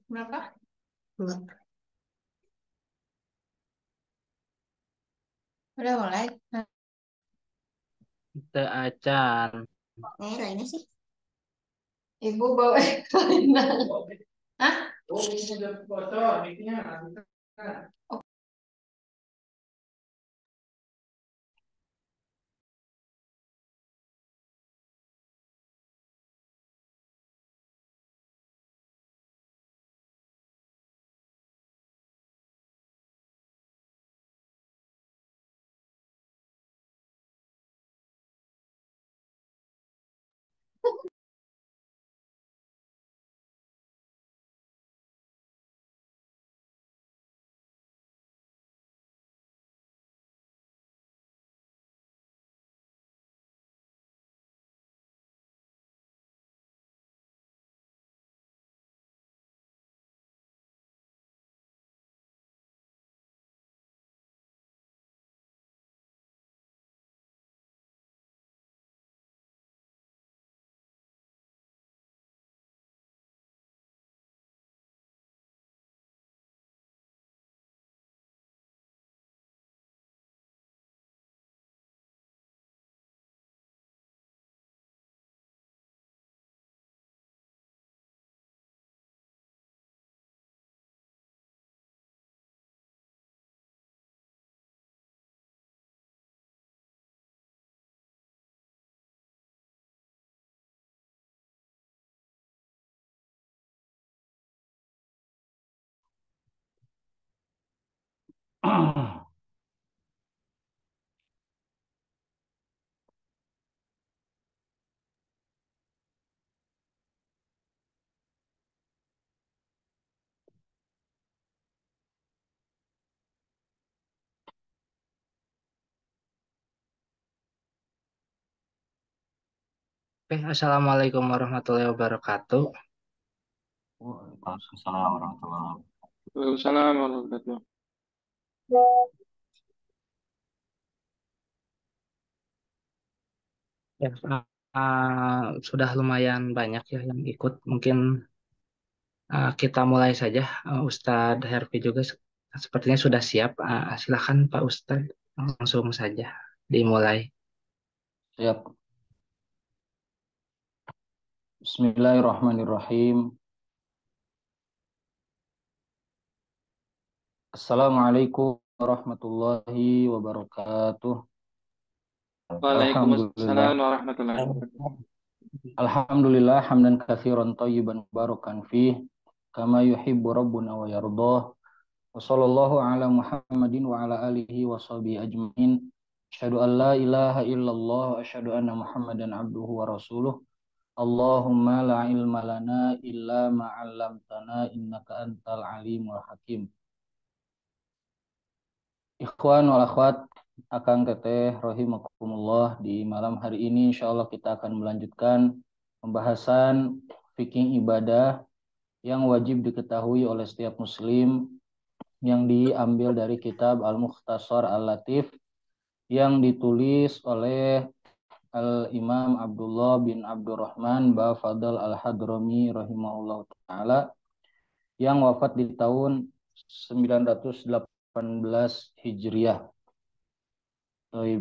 Berapa? Dua. Udah mulai. Teu acan. Nih lainnya sih. Ibu bawa kelainan. Hah? Oh, ini udah bocor, mic-nya. Assalamualaikum warahmatullahi wabarakatuh. Waalaikumsalam warahmatullahi wabarakatuh. Waalaikumsalam warahmatullahi wabarakatuh. Ya, sudah lumayan banyak ya yang ikut. Mungkin kita mulai saja. Ustadz Herfi juga sepertinya sudah siap. Silakan Pak Ustadz, langsung saja dimulai. Siap. Bismillahirrahmanirrahim. Assalamualaikum warahmatullahi wabarakatuh. Alhamdulillah. Waalaikumsalam warahmatullahi wabarakatuh. Alhamdulillah hamdan katsiran thayyiban barakan fih kama yuhibbu rabbuna wa yardah. Wa sallallahu ala Muhammadin wa ala alihi wa sahbihi ajmain. Asyhadu an la ilaha illallah wa asyhadu anna Muhammadan abduhu wa rasuluh. Allahumma la ilma lana illa ma 'allamtana innaka antal alimul hakim. Ikhwan wal akhwat, akang teteh rahimakumullah, di malam hari ini insyaallah kita akan melanjutkan pembahasan fikih ibadah yang wajib diketahui oleh setiap muslim yang diambil dari kitab Al-Mukhtasar Al-Latif yang ditulis oleh Al-Imam Abdullah bin Abdurrahman Bafadal Al-Hadrami rahimahullah ta'ala yang wafat di tahun 918 Hijriah.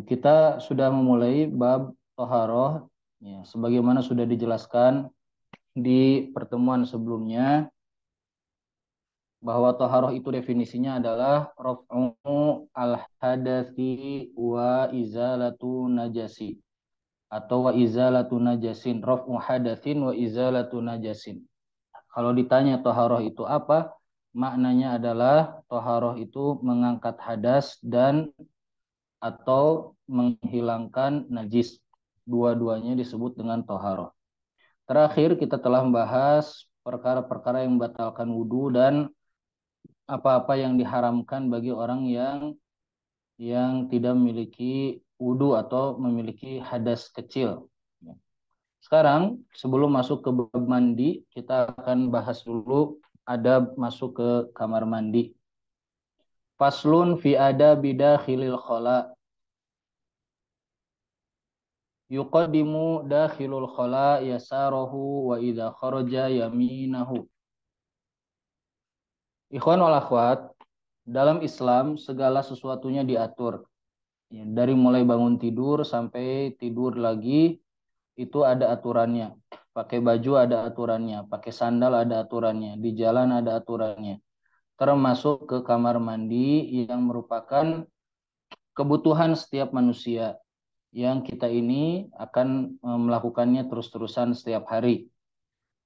Kita sudah memulai bab toharoh, ya, sebagaimana sudah dijelaskan di pertemuan sebelumnya bahwa toharoh itu definisinya adalah raf'u al-hadatsi wa izalatu najasi atau wa izalatu najasin, raf'u hadatsin wa izalatu najasin. Kalau ditanya toharoh itu apa, maknanya adalah toharoh itu mengangkat hadas dan atau menghilangkan najis. Dua-duanya disebut dengan toharoh. Terakhir kita telah membahas perkara-perkara yang membatalkan wudhu dan apa-apa yang diharamkan bagi orang yang tidak memiliki wudhu atau memiliki hadas kecil. Sekarang sebelum masuk ke bab mandi, kita akan bahas dulu adab masuk ke kamar mandi. Faslun fi adabi dakhilil khala. yuqaddimu dakhilul khala yasarahu wa idza kharaja yaminahu. Ikhwan wal akhwat, dalam Islam segala sesuatunya diatur. Ya, dari mulai bangun tidur sampai tidur lagi itu ada aturannya. Pakai baju ada aturannya, pakai sandal ada aturannya, di jalan ada aturannya. Termasuk ke kamar mandi yang merupakan kebutuhan setiap manusia yang kita ini akan melakukannya terus-terusan setiap hari.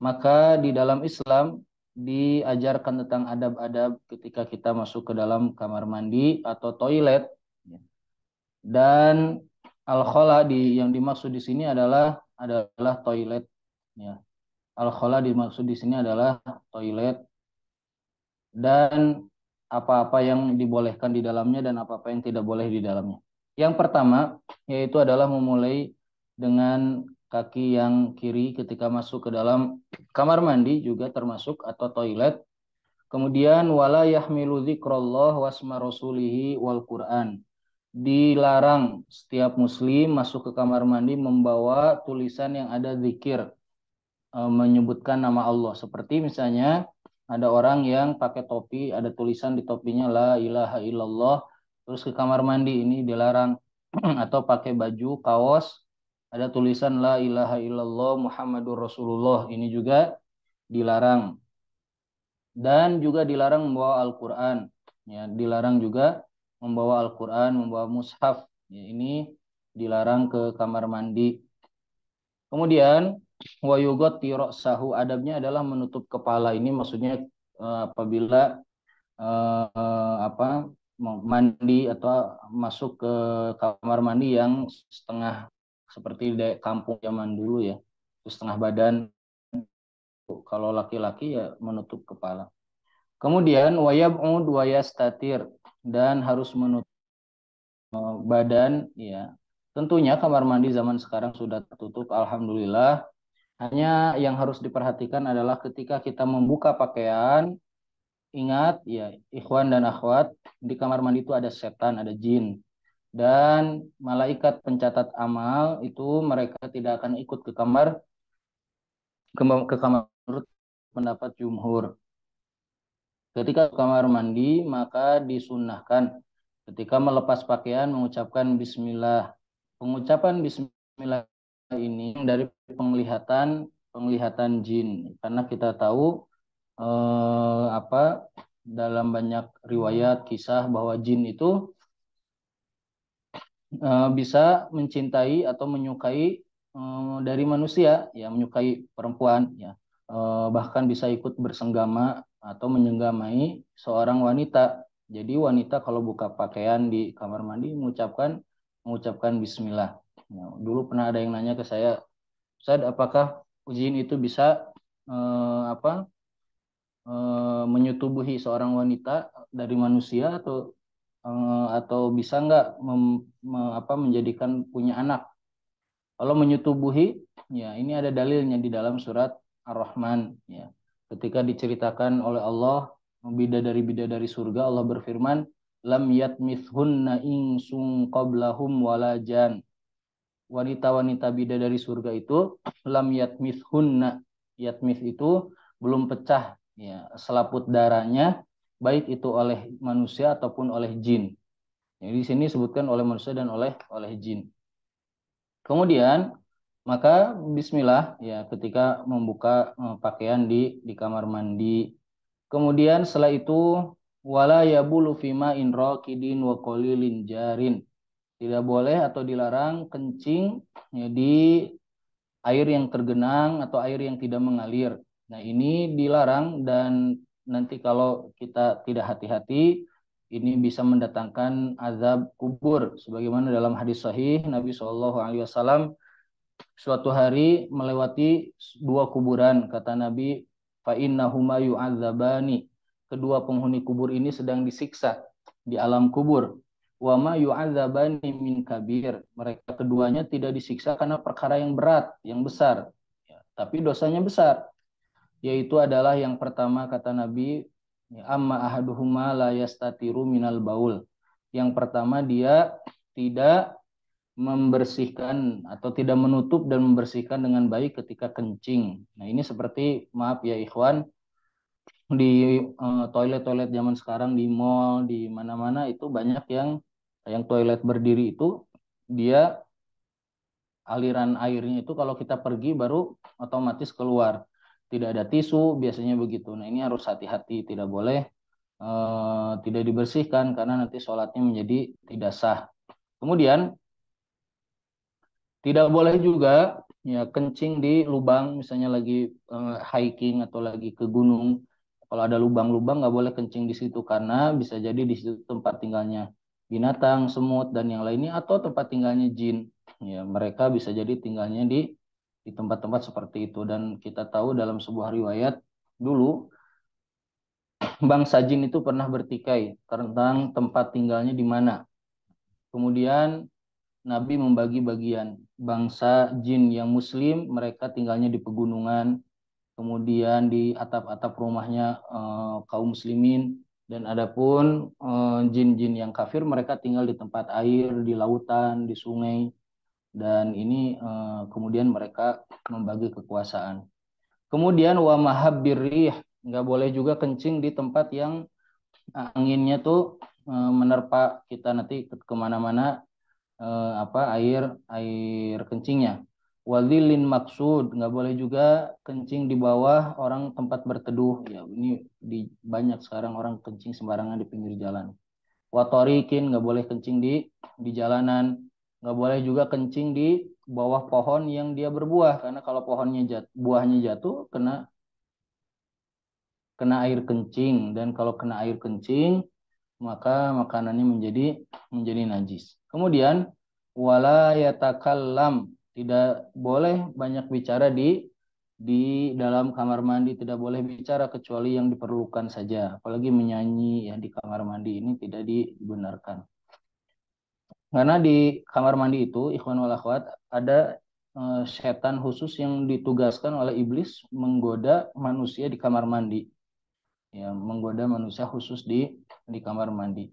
Maka di dalam Islam diajarkan tentang adab-adab ketika kita masuk ke dalam kamar mandi atau toilet. Dan al-khala yang dimaksud di sini adalah toilet. Ya. Al-khala dimaksud di sini adalah toilet dan apa-apa yang dibolehkan di dalamnya dan apa-apa yang tidak boleh di dalamnya. Yang pertama yaitu adalah memulai dengan kaki yang kiri ketika masuk ke dalam kamar mandi juga termasuk atau toilet. Kemudian wala yahmilu dzikrallah wasma rasulihi wal Qur'an. Dilarang setiap muslim masuk ke kamar mandi membawa tulisan yang ada zikir, menyebutkan nama Allah. Seperti misalnya ada orang yang pakai topi, ada tulisan di topinya la ilaha illallah, terus ke kamar mandi, ini dilarang. Atau pakai baju kaos ada tulisan la ilaha illallah Muhammadur Rasulullah, ini juga dilarang. Dan juga dilarang membawa Al-Qur'an. Ya, dilarang juga membawa Al-Qur'an, membawa mushaf. Ya, ini dilarang ke kamar mandi. Kemudian wa yughatti ra'sahu, adabnya adalah menutup kepala. Ini maksudnya apabila mandi atau masuk ke kamar mandi yang setengah seperti di kampung zaman dulu ya, terus setengah badan. Kalau laki-laki ya menutup kepala. Kemudian wa yab'ud wa yastatir, dan harus menutup badan ya. Tentunya kamar mandi zaman sekarang sudah tertutup, alhamdulillah. Hanya yang harus diperhatikan adalah ketika kita membuka pakaian, ingat ya ikhwan dan akhwat, di kamar mandi itu ada setan, ada jin. Dan malaikat pencatat amal itu mereka tidak akan ikut ke kamar menurut pendapat jumhur. Ketika ke kamar mandi maka disunahkan ketika melepas pakaian mengucapkan bismillah. Pengucapan bismillah ini dari penglihatan jin, karena kita tahu dalam banyak riwayat kisah bahwa jin itu bisa mencintai atau menyukai dari manusia, ya menyukai perempuan, ya bahkan bisa ikut bersenggama atau menyenggamai seorang wanita. Jadi wanita kalau buka pakaian di kamar mandi mengucapkan bismillah. Ya, dulu pernah ada yang nanya ke saya, Ustaz, apakah jin itu bisa menyetubuhi seorang wanita dari manusia atau bisa nggak menjadikan punya anak? Kalau menyetubuhi, ya ini ada dalilnya di dalam surat Ar-Rahman. Ya, ketika diceritakan oleh Allah bidadari surga, Allah berfirman, lam yatmithunna insung qablahum walajan. Wanita-wanita bidadari surga itu lam yatmithunna, yatmith itu belum pecah ya selaput darahnya, baik itu oleh manusia ataupun oleh jin. Jadi di sini disebutkan oleh manusia dan oleh jin. Kemudian maka bismillah ya ketika membuka pakaian di kamar mandi. Kemudian setelah itu wala yabulu fima in raqidin wa qalilin jarin. Tidak boleh atau dilarang kencing ya, di air yang tergenang atau air yang tidak mengalir. Nah, ini dilarang dan nanti kalau kita tidak hati-hati ini bisa mendatangkan azab kubur. Sebagaimana dalam hadis sahih Nabi SAW suatu hari melewati dua kuburan, kata Nabi, fa innahuma yu'adzabani. Kedua penghuni kubur ini sedang disiksa di alam kubur. Wa ma yu'adzabani min kabir. Mereka keduanya tidak disiksa karena perkara yang berat, yang besar. Ya, tapi dosanya besar. Yaitu adalah yang pertama kata Nabi, amma ahaduhuma la yastatiru minal baul. Yang pertama dia tidak membersihkan atau tidak menutup dan membersihkan dengan baik ketika kencing. Nah, ini seperti, maaf ya ikhwan, di toilet-toilet zaman sekarang di mall, di mana-mana itu banyak yang toilet berdiri itu dia aliran airnya itu kalau kita pergi baru otomatis keluar. Tidak ada tisu, biasanya begitu. Nah, ini harus hati-hati, tidak boleh tidak dibersihkan karena nanti sholatnya menjadi tidak sah. Kemudian tidak boleh juga ya kencing di lubang, misalnya lagi hiking atau lagi ke gunung. Kalau ada lubang-lubang nggak boleh kencing di situ karena bisa jadi di situ tempat tinggalnya binatang, semut dan yang lainnya atau tempat tinggalnya jin. Ya, mereka bisa jadi tinggalnya di tempat-tempat seperti itu dan kita tahu dalam sebuah riwayat dulu bangsa jin itu pernah bertikai tentang tempat tinggalnya di mana. Kemudian Nabi membagi bagian bangsa jin yang muslim, mereka tinggalnya di pegunungan, kemudian di atap-atap rumahnya kaum muslimin, dan adapun jin-jin yang kafir mereka tinggal di tempat air, di lautan, di sungai, dan ini kemudian mereka membagi kekuasaan. Kemudian wa mahabbir rih, nggak boleh juga kencing di tempat yang anginnya tuh menerpa kita nanti kemana-mana air kencingnya. Wadilin maksud, nggak boleh juga kencing di bawah orang tempat berteduh. Ya, ini banyak sekarang orang kencing sembarangan di pinggir jalan. Watorikin, nggak boleh kencing di jalanan. Nggak boleh juga kencing di bawah pohon yang dia berbuah karena kalau buahnya jatuh kena air kencing, dan kalau kena air kencing maka makanannya menjadi najis. Kemudian wala yatakallam, tidak boleh banyak bicara di dalam kamar mandi, tidak boleh bicara kecuali yang diperlukan saja. Apalagi menyanyi ya di kamar mandi ini tidak dibenarkan. Karena di kamar mandi itu ikhwan wal akhwat ada setan khusus yang ditugaskan oleh iblis menggoda manusia di kamar mandi. Ya, menggoda manusia khusus di kamar mandi.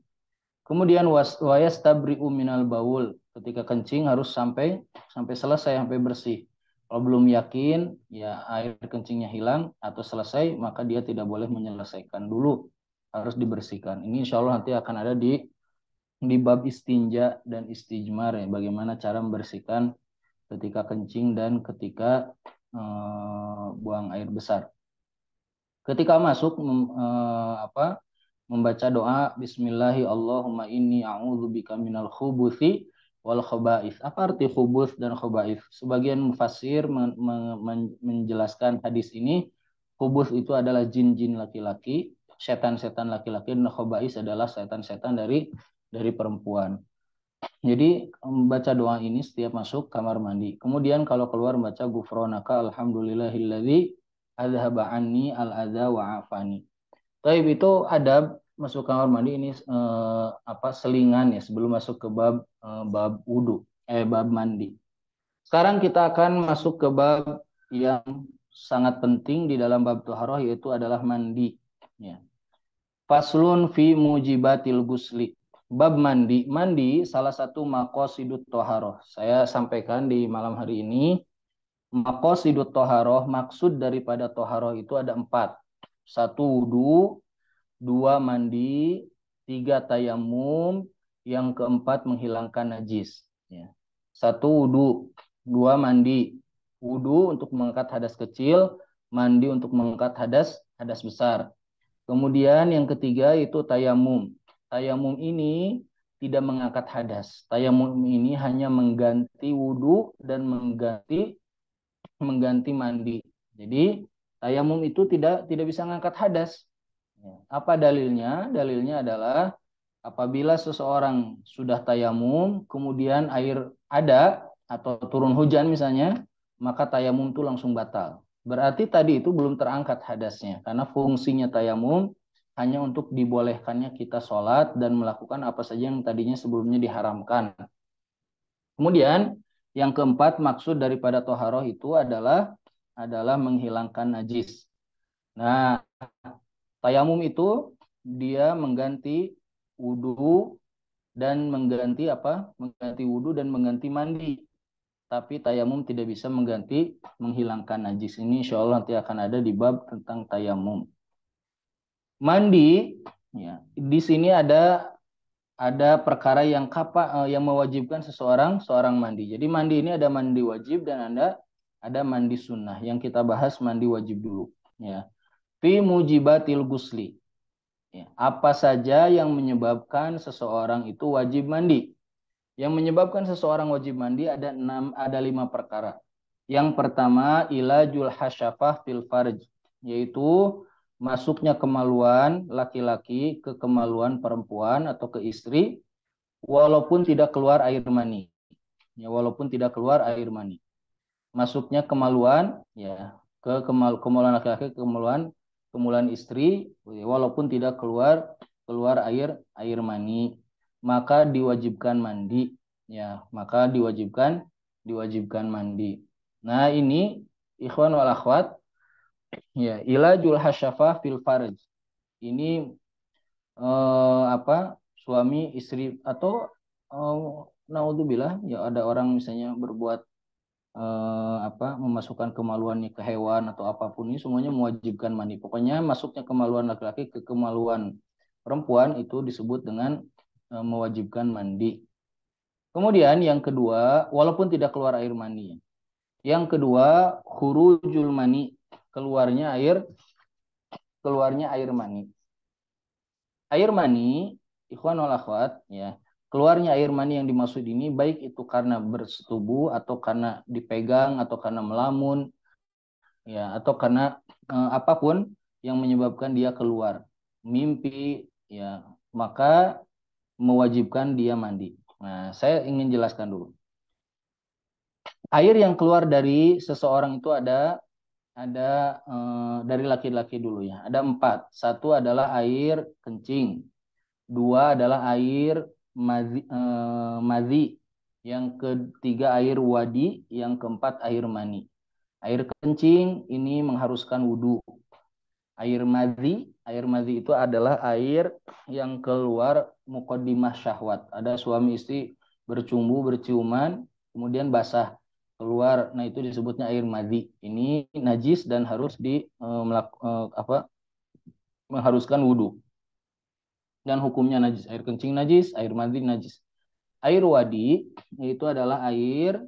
Kemudian wayastabri'u minal baul, ketika kencing harus sampai selesai, sampai bersih. Kalau belum yakin ya air kencingnya hilang atau selesai, maka dia tidak boleh menyelesaikan dulu, harus dibersihkan. Ini insya Allah nanti akan ada di bab istinja dan istijmar ya, bagaimana cara membersihkan ketika kencing dan ketika buang air besar. Ketika masuk membaca doa Bismillahi Allahumma inni a'udzubika minal khubuthi wal khaba'ith. Apa arti khubuth dan khaba'ith? Sebagian mufassir menjelaskan hadis ini, khubuth itu adalah jin-jin laki-laki, setan-setan laki-laki, dan khaba'ith adalah setan-setan dari perempuan. Jadi membaca doa ini setiap masuk kamar mandi. Kemudian kalau keluar baca gufronaka alhamdulillahilladzi adhaba anni al-adza wa afani. Taib itu adab masuk kamar mandi ini selingan ya sebelum masuk ke bab wudu, bab mandi. Sekarang kita akan masuk ke bab yang sangat penting di dalam bab thaharah, yaitu adalah mandi. Ya. Faslun fi mujibatil gusli. Bab mandi. Mandi salah satu maqasidut thaharah. Saya sampaikan di malam hari ini. Maqasidut thaharah, maksud daripada thaharah itu ada 4. 1 wudu, 2 mandi, 3 tayamum, yang keempat menghilangkan najis. Ya. 1 wudu, 2 mandi. Wudu untuk mengangkat hadas kecil, mandi untuk mengangkat hadas besar. Kemudian yang ketiga itu tayamum. Tayamum ini tidak mengangkat hadas. Tayamum ini hanya mengganti wudu dan mengganti mandi. Jadi tayamum itu tidak bisa mengangkat hadas. Apa dalilnya? Dalilnya adalah apabila seseorang sudah tayamum, kemudian air ada atau turun hujan misalnya, maka tayamum itu langsung batal. Berarti tadi itu belum terangkat hadasnya, karena fungsinya tayamum hanya untuk dibolehkannya kita sholat dan melakukan apa saja yang tadinya sebelumnya diharamkan. Kemudian yang keempat, maksud daripada toharoh itu adalah menghilangkan najis. Nah, tayamum itu dia mengganti wudu dan mengganti apa? Mengganti wudhu dan mengganti mandi. Tapi tayamum tidak bisa mengganti menghilangkan najis. Ini insya Allah nanti akan ada di bab tentang tayamum. Mandi, ya, di sini ada perkara yang yang mewajibkan seorang mandi. Jadi mandi ini ada mandi wajib dan ada mandi sunnah. Yang kita bahas mandi wajib dulu. Ya. Fi mujibatil gusli. Ya. Apa saja yang menyebabkan seseorang itu wajib mandi? Yang menyebabkan seseorang wajib mandi ada 5 perkara. Yang pertama ilajul hasyafah fil farj, yaitu masuknya kemaluan laki-laki ke kemaluan perempuan atau ke istri walaupun tidak keluar air mani. Ya, walaupun tidak keluar air mani. Masuknya kemaluan ya ke kemaluan laki-laki ke kemaluan istri walaupun tidak keluar air mani, maka diwajibkan mandi ya, maka diwajibkan mandi. Nah, ini ikhwan wal akhwat ya, ilajul hasyafah fil farj. Ini suami istri atau naudzubillah ya, ada orang misalnya berbuat memasukkan kemaluannya ke hewan atau apapun, ini semuanya mewajibkan mandi. Pokoknya masuknya kemaluan laki-laki ke kemaluan perempuan itu disebut dengan mewajibkan mandi. Kemudian yang kedua, walaupun tidak keluar air mani. Yang kedua, khurujul mani, keluarnya air mani. Air mani, ikhwan wal akhwat ya, keluarnya air mani yang dimaksud ini baik itu karena bersetubuh atau karena dipegang atau karena melamun ya, atau karena apapun yang menyebabkan dia keluar, mimpi ya, maka mewajibkan dia mandi. Nah, saya ingin jelaskan dulu. Air yang keluar dari seseorang itu ada dari laki-laki dulu ya. Ada 4. Satu adalah air kencing. 2 adalah air madhi. Yang ketiga air wadi. Yang keempat air mani. Air kencing ini mengharuskan wudhu. Air madhi itu adalah air yang keluar muqaddimah syahwat. Ada suami istri bercumbu, berciuman, kemudian basah keluar. Nah, itu disebutnya air madhi. Ini najis dan harus mengharuskan wudhu. Dan hukumnya najis. Air kencing najis, air madhi najis. Air wadi itu adalah air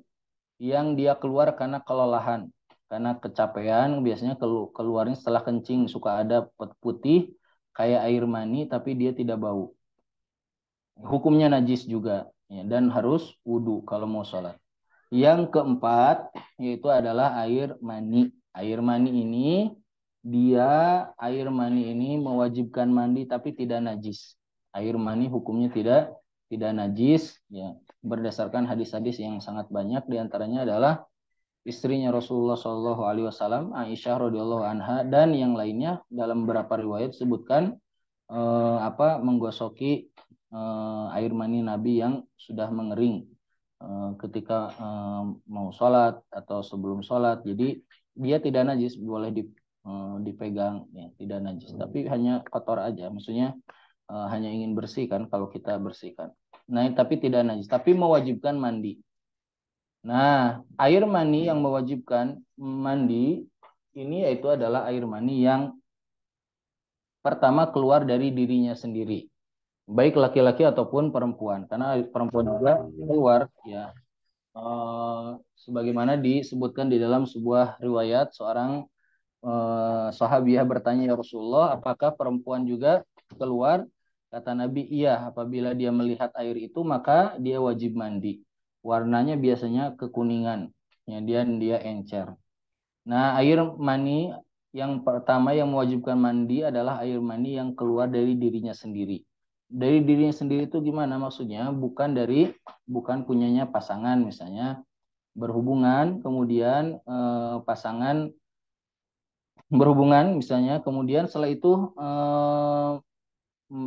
yang dia keluar karena kelelahan, karena kecapean. Biasanya keluarnya setelah kencing, suka ada putih kayak air mani tapi dia tidak bau. Hukumnya najis juga ya, dan harus wudhu kalau mau sholat. Yang keempat yaitu adalah air mani. Air mani ini mewajibkan mandi tapi tidak najis. Air mani hukumnya tidak najis ya, berdasarkan hadis-hadis yang sangat banyak. Diantaranya adalah istrinya Rasulullah SAW, Aisyah radhiyallahu anha, dan yang lainnya dalam beberapa riwayat sebutkan menggosoki air mani Nabi yang sudah mengering ketika mau sholat atau sebelum sholat. Jadi dia tidak najis, boleh dipegang ya, tidak najis, tapi hanya kotor aja, maksudnya hanya ingin bersihkan kalau kita bersihkan. Nah, tapi tidak najis, tapi mewajibkan mandi. Nah, air mani yang mewajibkan mandi ini yaitu adalah air mani yang pertama keluar dari dirinya sendiri, baik laki-laki ataupun perempuan, karena perempuan juga keluar ya. Sebagaimana disebutkan di dalam sebuah riwayat, seorang sahabiah bertanya, ya Rasulullah, apakah perempuan juga keluar? Kata Nabi, iya, apabila dia melihat air itu maka dia wajib mandi. Warnanya biasanya kekuningan, ya, dia encer. Nah, air mani yang pertama yang mewajibkan mandi adalah air mani yang keluar dari dirinya sendiri. Dari dirinya sendiri itu gimana maksudnya? Bukan punyanya pasangan, misalnya berhubungan, kemudian pasangan berhubungan misalnya, kemudian setelah itu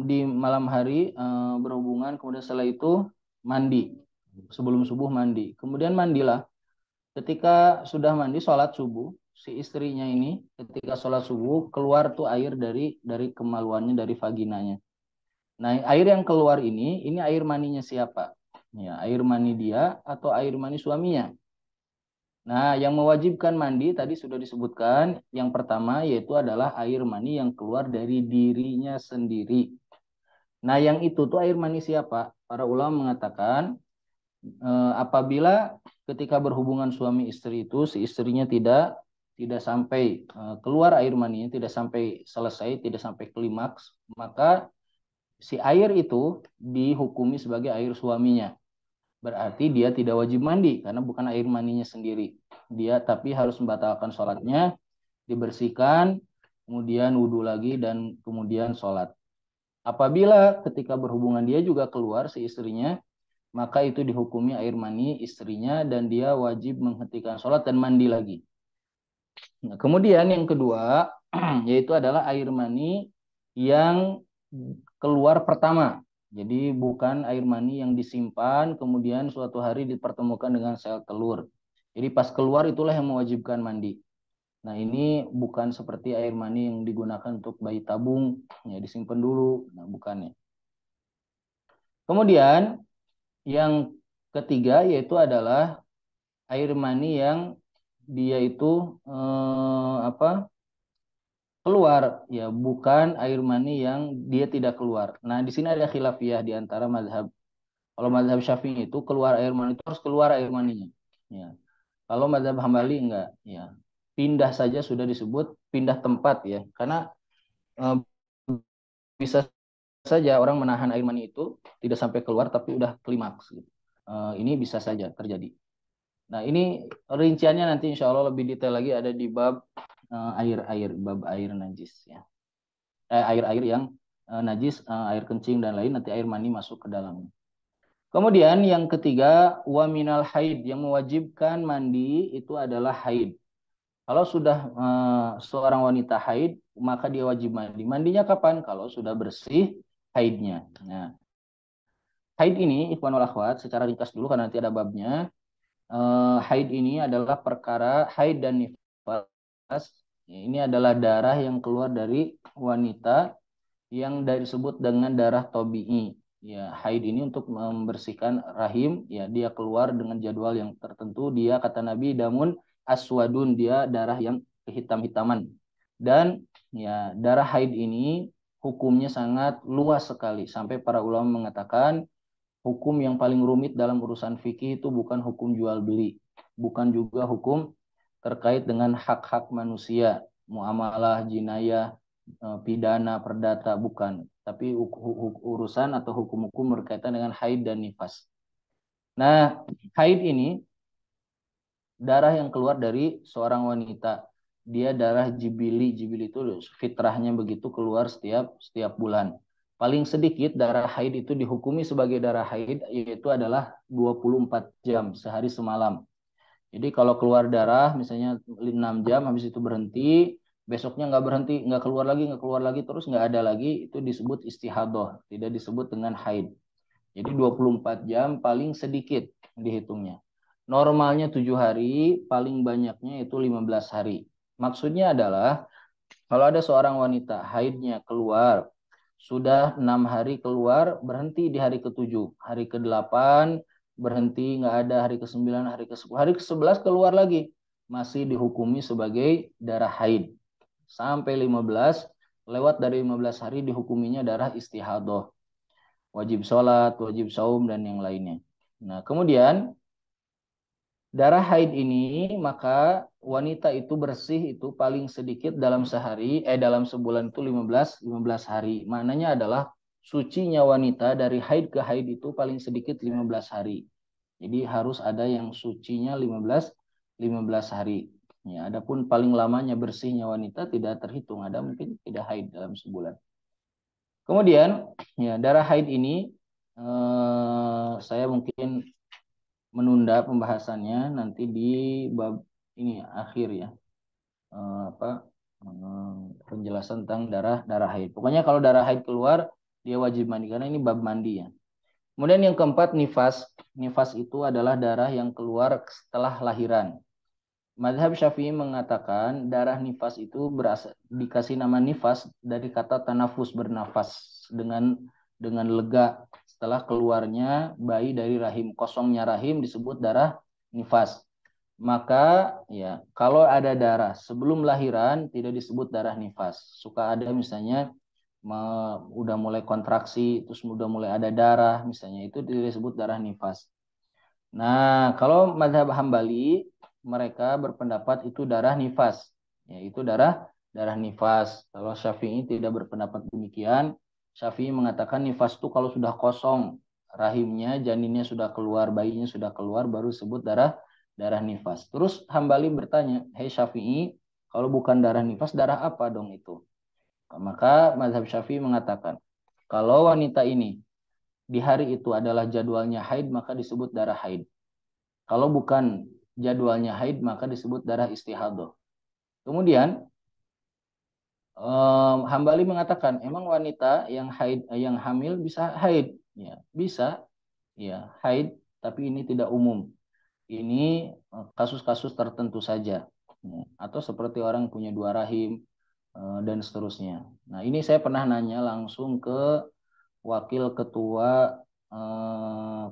di malam hari berhubungan, kemudian setelah itu mandi, sebelum subuh mandi, kemudian mandilah. Ketika sudah mandi sholat subuh, si istrinya ini ketika sholat subuh keluar tuh air dari kemaluannya, dari vaginanya. Nah, air yang keluar ini air maninya siapa? Ya, air mani dia atau air mani suaminya? Nah, yang mewajibkan mandi tadi sudah disebutkan. Yang pertama yaitu adalah air mani yang keluar dari dirinya sendiri. Nah, yang itu tuh air mani siapa? Para ulama mengatakan apabila ketika berhubungan suami istri itu si istrinya tidak sampai keluar air maninya, tidak sampai selesai, tidak sampai klimaks, maka si air itu dihukumi sebagai air suaminya. Berarti dia tidak wajib mandi karena bukan air maninya sendiri. Dia tapi harus membatalkan sholatnya, dibersihkan, kemudian wudhu lagi dan kemudian sholat. Apabila ketika berhubungan dia juga keluar si istrinya, maka itu dihukumi air mani istrinya dan dia wajib menghentikan sholat dan mandi lagi. Nah, kemudian yang kedua yaitu adalah air mani yang keluar pertama. Jadi bukan air mani yang disimpan kemudian suatu hari dipertemukan dengan sel telur. Jadi pas keluar itulah yang mewajibkan mandi. Nah, ini bukan seperti air mani yang digunakan untuk bayi tabung, ya disimpan dulu. Nah, bukannya. Kemudian yang ketiga yaitu adalah air mani yang dia itu keluar, ya bukan air mani yang dia tidak keluar. Nah, di sini ada khilafiyah di antara mazhab. Kalau mazhab Syafi'i itu keluar air mani itu harus keluar air maninya. Ya. Kalau mazhab Hambali enggak, ya. Pindah saja sudah disebut pindah tempat ya. Karena eh, bisa saja orang menahan air mani itu tidak sampai keluar tapi udah klimaks gitu. Ini bisa saja terjadi. Nah, ini rinciannya nanti insya Allah lebih detail lagi ada di bab bab air najis ya. Air-air yang najis, air kencing dan lain nanti air mani masuk ke dalamnya. Kemudian yang ketiga waminal haid, yang mewajibkan mandi itu adalah haid. Kalau sudah seorang wanita haid maka dia wajib mandi. Mandinya kapan? Kalau sudah bersih haidnya. Nah, haid ini ikhwanul akhwat secara ringkas dulu karena nanti ada babnya. Haid ini adalah perkara haid dan nifas. Ini adalah darah yang keluar dari wanita yang disebut dengan darah tobi'i. Ya, haid ini untuk membersihkan rahim, ya dia keluar dengan jadwal yang tertentu. Dia kata Nabi damun aswadun, dia darah yang kehitam-hitaman. Dan ya darah haid ini hukumnya sangat luas sekali sampai para ulama mengatakan hukum yang paling rumit dalam urusan fikih itu bukan hukum jual beli, bukan juga hukum terkait dengan hak-hak manusia, muamalah, jinayah, pidana, perdata, bukan. Tapi urusan atau hukum-hukum berkaitan dengan haid dan nifas. Nah, haid ini darah yang keluar dari seorang wanita. Dia darah jibili, jibili itu fitrahnya begitu keluar setiap bulan. Paling sedikit darah haid itu dihukumi sebagai darah haid yaitu adalah 24 jam sehari semalam. Jadi kalau keluar darah misalnya 6 jam habis itu berhenti, besoknya nggak berhenti, nggak keluar lagi terus nggak ada lagi, itu disebut istihadah, tidak disebut dengan haid. Jadi 24 jam paling sedikit dihitungnya. Normalnya 7 hari, paling banyaknya itu 15 hari. Maksudnya adalah kalau ada seorang wanita haidnya keluar, sudah 6 hari keluar, berhenti di hari ke-7, hari ke-8 berhenti, nggak ada, hari ke-9, hari ke-10, hari ke-11 keluar lagi, masih dihukumi sebagai darah haid. Sampai 15, lewat dari 15 hari dihukuminya darah istihadah. Wajib sholat, wajib saum, dan yang lainnya. Nah, kemudian darah haid ini maka wanita itu bersih itu paling sedikit dalam sehari dalam sebulan itu 15 hari. Maknanya adalah sucinya wanita dari haid ke haid itu paling sedikit 15 hari. Jadi harus ada yang sucinya 15 hari. Ya, adapun paling lamanya bersihnya wanita tidak terhitung, ada mungkin tidak haid dalam sebulan. Kemudian ya darah haid ini saya mungkin menunda pembahasannya nanti di bab ini akhir ya penjelasan tentang darah haid. Pokoknya kalau darah haid keluar dia wajib mandi karena ini bab mandi ya. Kemudian yang keempat nifas. Nifas itu adalah darah yang keluar setelah lahiran. Mazhab Syafi'i mengatakan darah nifas itu dikasih nama nifas dari kata tanafus, bernafas, dengan dengan lega setelah keluarnya bayi dari rahim. Kosongnya rahim disebut darah nifas. Maka ya kalau ada darah sebelum lahiran tidak disebut darah nifas. Suka ada misalnya udah mulai kontraksi terus udah mulai ada darah misalnya, itu tidak disebut darah nifas. Nah, kalau mazhab Hambali mereka berpendapat itu darah nifas, yaitu darah nifas. Kalau Syafi'i tidak berpendapat demikian. Syafi'i mengatakan nifas itu kalau sudah kosong rahimnya, janinnya sudah keluar, bayinya sudah keluar, baru sebut darah nifas. Terus Hambali bertanya, "Hei Syafi'i, kalau bukan darah nifas, darah apa dong itu?" Maka mazhab Syafi'i mengatakan, kalau wanita ini di hari itu adalah jadwalnya haid, maka disebut darah haid. Kalau bukan jadwalnya haid, maka disebut darah istihadah. Kemudian Hambali mengatakan, emang wanita yang haid, yang hamil bisa haid? Ya, bisa. Ya, haid, tapi ini tidak umum. Ini kasus-kasus tertentu saja. Ya, atau seperti orang punya dua rahim dan seterusnya. Nah, ini saya pernah nanya langsung ke wakil ketua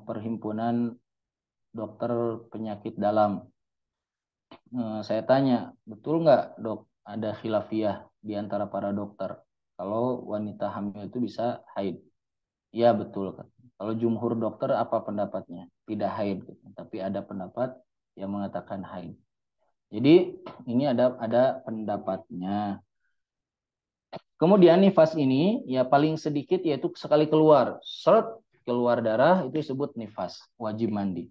perhimpunan dokter penyakit dalam. Saya tanya, betul nggak dok ada khilafiyah di antara para dokter kalau wanita hamil itu bisa haid? Ya betul. Kalau jumhur dokter apa pendapatnya? Tidak haid, tapi ada pendapat yang mengatakan haid. Jadi ini ada pendapatnya. Kemudian nifas ini ya paling sedikit yaitu sekali keluar, keluar darah itu disebut nifas, wajib mandi.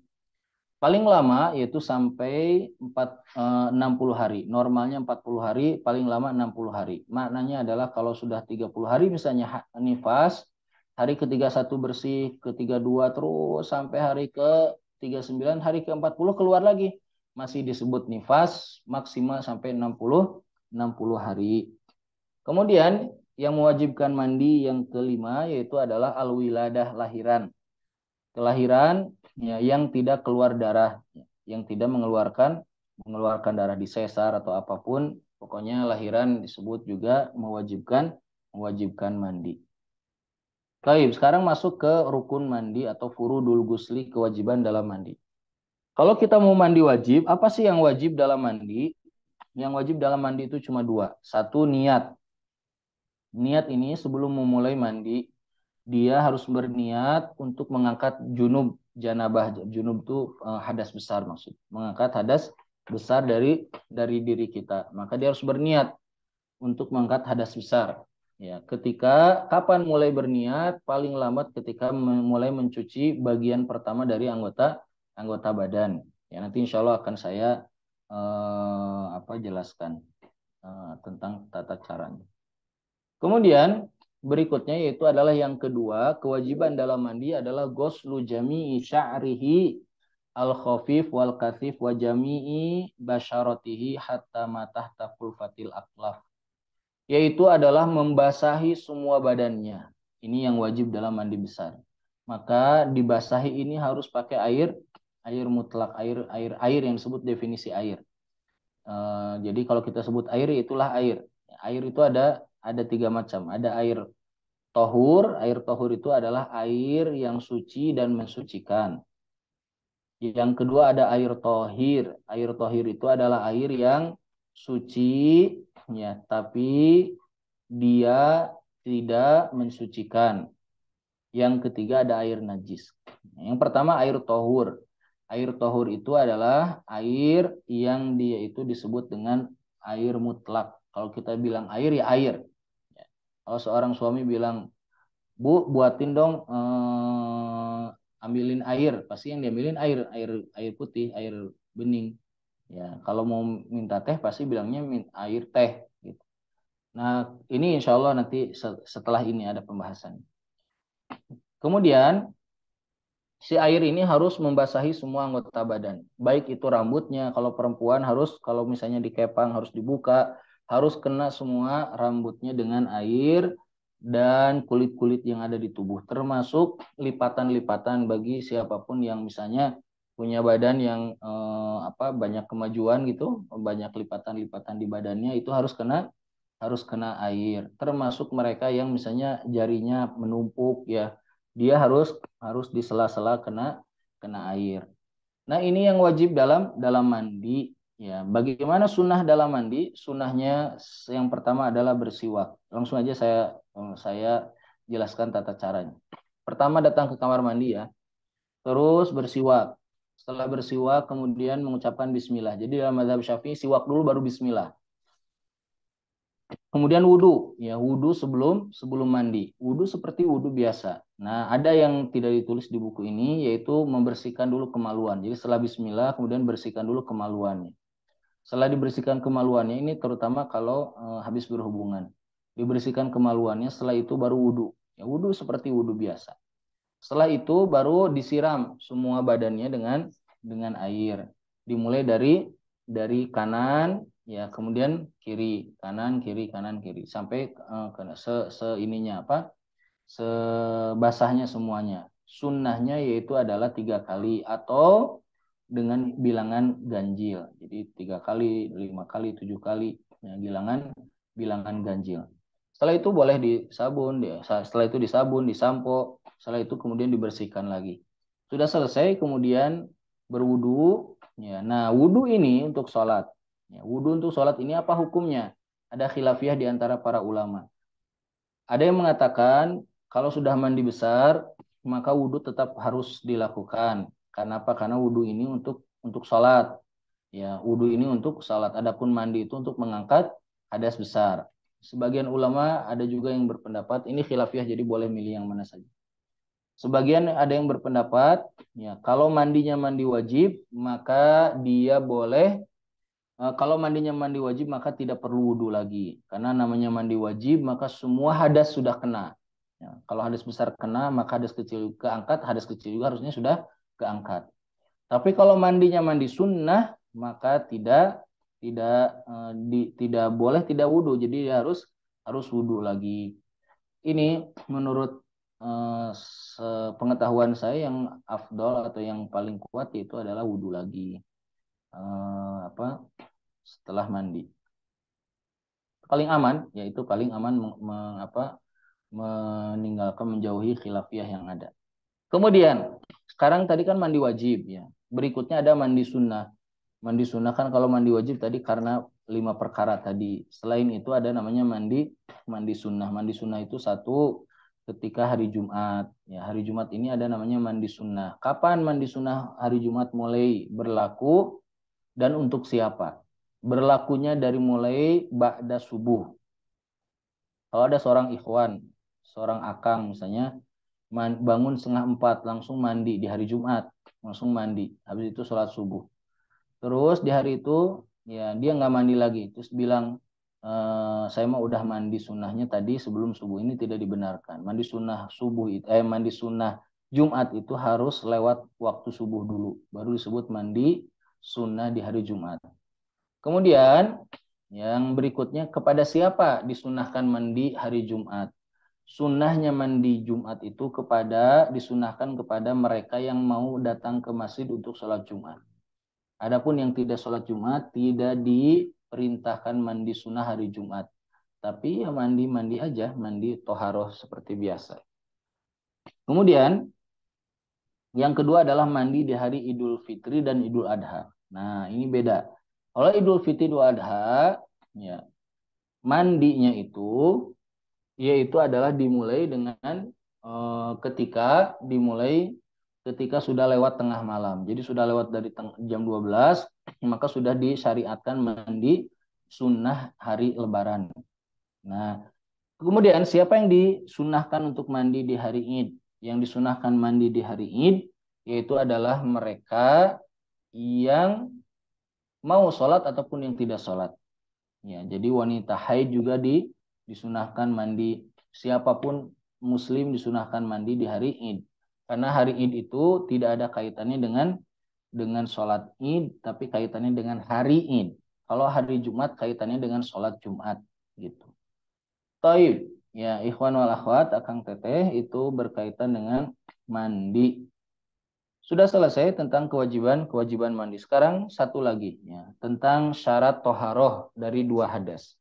Paling lama yaitu sampai 60 hari. Normalnya 40 hari, paling lama 60 hari. Maknanya adalah kalau sudah 30 hari misalnya nifas, hari ke-31 bersih, ke-32 terus sampai hari ke-39, hari ke-40 keluar lagi. Masih disebut nifas, maksimal sampai 60 hari. Kemudian yang mewajibkan mandi yang kelima yaitu adalah al-wiladah, lahiran. Kelahiran ya, yang tidak keluar darah, yang tidak mengeluarkan darah di sesar atau apapun, pokoknya lahiran disebut juga mewajibkan mandi. Baik, sekarang masuk ke rukun mandi atau furudul gusli, kewajiban dalam mandi. Kalau kita mau mandi wajib, apa sih yang wajib dalam mandi? Yang wajib dalam mandi itu cuma dua. Satu, niat. Niat ini sebelum memulai mandi, dia harus berniat untuk mengangkat junub, janabah. Junub itu hadas besar maksud. Mengangkat hadas besar dari diri kita. Maka dia harus berniat untuk mengangkat hadas besar. Ya, kapan mulai berniat? Paling lambat ketika mulai mencuci bagian pertama dari anggota badan. Ya, nanti insya Allah akan saya jelaskan tentang tata caranya. Kemudian berikutnya yaitu adalah yang kedua, kewajiban dalam mandi adalah ghuslu jami'i sya'rihi al-khafif wal kathif wa jami'i basyaratihi hatta ma tahta kulfatil aqlaf. Yaitu adalah membasahi semua badannya. Ini yang wajib dalam mandi besar. Maka dibasahi ini harus pakai air mutlak, air yang disebut definisi air. Jadi kalau kita sebut air, itulah air. Air itu ada tiga macam. Ada air tohur. Air tohur itu adalah air yang suci dan mensucikan. Yang kedua ada air tohir. Air tohir itu adalah air yang suci, ya, tapi dia tidak mensucikan. Yang ketiga ada air najis. Yang pertama air tohur. Air tohur itu adalah air yang dia itu disebut dengan air mutlak. Kalau kita bilang air, ya air. Kalau seorang suami bilang, "Bu, buatin dong, ambilin air." Pasti yang diambilin air putih, air bening. Ya, kalau mau minta teh pasti bilangnya air teh. Gitu. Nah, ini insya Allah nanti setelah ini ada pembahasan. Kemudian si air ini harus membasahi semua anggota badan. Baik itu rambutnya, kalau perempuan harus, kalau misalnya dikepang harus dibuka, harus kena semua rambutnya dengan air dan kulit-kulit yang ada di tubuh. Termasuk lipatan-lipatan bagi siapapun yang misalnya punya badan yang banyak kemajuan gitu, banyak lipatan-lipatan di badannya, itu harus kena harus kena air. Termasuk mereka yang misalnya jarinya menumpuk ya, dia harus di sela-sela kena air. Nah, ini yang wajib dalam mandi ya. Bagaimana sunnah dalam mandi? Sunnahnya yang pertama adalah bersiwak. Langsung aja saya jelaskan tata caranya. Pertama datang ke kamar mandi ya, terus bersiwak. Setelah bersiwak kemudian mengucapkan bismillah. Jadi dalam mazhab Syafi'i siwak dulu baru bismillah. Kemudian wudhu, ya wudhu sebelum mandi. Wudhu seperti wudhu biasa. Nah, ada yang tidak ditulis di buku ini, yaitu membersihkan dulu kemaluan. Jadi setelah bismillah, kemudian bersihkan dulu kemaluannya. Setelah dibersihkan kemaluannya, ini terutama kalau habis berhubungan. Dibersihkan kemaluannya, setelah itu baru wudhu. Ya, wudhu seperti wudhu biasa. Setelah itu baru disiram semua badannya dengan air. Dimulai dari kanan ya, kemudian kiri, kanan kiri sampai ininya apa? Sebasahnya semuanya. Sunnahnya yaitu adalah 3 kali atau dengan bilangan ganjil. Jadi 3 kali, 5 kali, 7 kali ya, bilangan ganjil. Setelah itu boleh disabun, setelah itu disabun, disampo, setelah itu kemudian dibersihkan lagi. Sudah selesai kemudian berwudu. Ya, nah wudu ini untuk sholat. Ya, wudu untuk sholat ini apa hukumnya? Ada khilafiyah di antara para ulama. Ada yang mengatakan kalau sudah mandi besar maka wudu tetap harus dilakukan. Karena apa? Karena wudu ini untuk sholat. Ya, wudu ini untuk sholat. Adapun mandi itu untuk mengangkat hadas besar. Sebagian ulama ada juga yang berpendapat ini khilafiyah, jadi boleh milih yang mana saja. Sebagian ada yang berpendapat ya kalau mandinya mandi wajib maka dia boleh, kalau mandinya mandi wajib maka tidak perlu wudu lagi, karena namanya mandi wajib maka semua hadas sudah kena ya, kalau hadas besar kena maka hadas kecil keangkat, hadas kecil juga harusnya sudah keangkat. Tapi kalau mandinya mandi sunnah maka tidak boleh tidak wudhu, jadi dia harus wudhu lagi. Ini menurut pengetahuan saya yang afdol atau yang paling kuat itu adalah wudhu lagi setelah mandi. Paling aman yaitu paling aman meninggalkan, menjauhi khilafiyah yang ada. Kemudian sekarang tadi kan mandi wajib ya. Berikutnya ada mandi sunnah. Mandi sunnah kan kalau mandi wajib tadi karena 5 perkara tadi. Selain itu ada namanya mandi sunnah. Mandi sunnah itu satu ketika hari Jumat. Ya, hari Jumat ini ada namanya mandi sunnah. Kapan mandi sunnah hari Jumat mulai berlaku dan untuk siapa? Berlakunya dari mulai ba'da subuh. Kalau ada seorang ikhwan, seorang akang misalnya, bangun 3:30 langsung mandi di hari Jumat. Langsung mandi. Habis itu sholat subuh. Terus di hari itu ya dia nggak mandi lagi, terus bilang saya mah udah mandi sunnahnya tadi sebelum subuh, ini tidak dibenarkan. Mandi sunnah mandi sunnah Jumat itu harus lewat waktu subuh dulu, baru disebut mandi sunnah di hari Jumat. Kemudian yang berikutnya, kepada siapa disunahkan mandi hari Jumat? Sunnahnya mandi Jumat itu disunahkan kepada mereka yang mau datang ke masjid untuk sholat Jumat. Adapun yang tidak sholat Jumat tidak diperintahkan mandi sunnah hari Jumat. Tapi ya mandi aja, mandi toharoh seperti biasa. Kemudian yang kedua adalah mandi di hari Idul Fitri dan Idul Adha. Nah ini beda. Kalau Idul Fitri Idul Adha, ya mandinya itu yaitu adalah dimulai dengan ketika sudah lewat tengah malam. Jadi sudah lewat dari jam 12, maka sudah disyariatkan mandi sunnah hari Lebaran. Nah, kemudian siapa yang disunahkan untuk mandi di hari Id? Yang disunahkan mandi di hari Id yaitu adalah mereka yang mau sholat ataupun yang tidak sholat. Ya, jadi wanita haid juga disunahkan mandi. Siapapun muslim disunahkan mandi di hari Id. Karena hari Id itu tidak ada kaitannya dengan sholat Id, tapi kaitannya dengan hari Id. Kalau hari Jumat kaitannya dengan sholat Jumat gitu. Taib, ya ikhwan wal akhwat, akang teteh itu berkaitan dengan mandi. Sudah selesai tentang kewajiban mandi. Sekarang satu lagi ya, tentang syarat toharoh dari 2 hadas.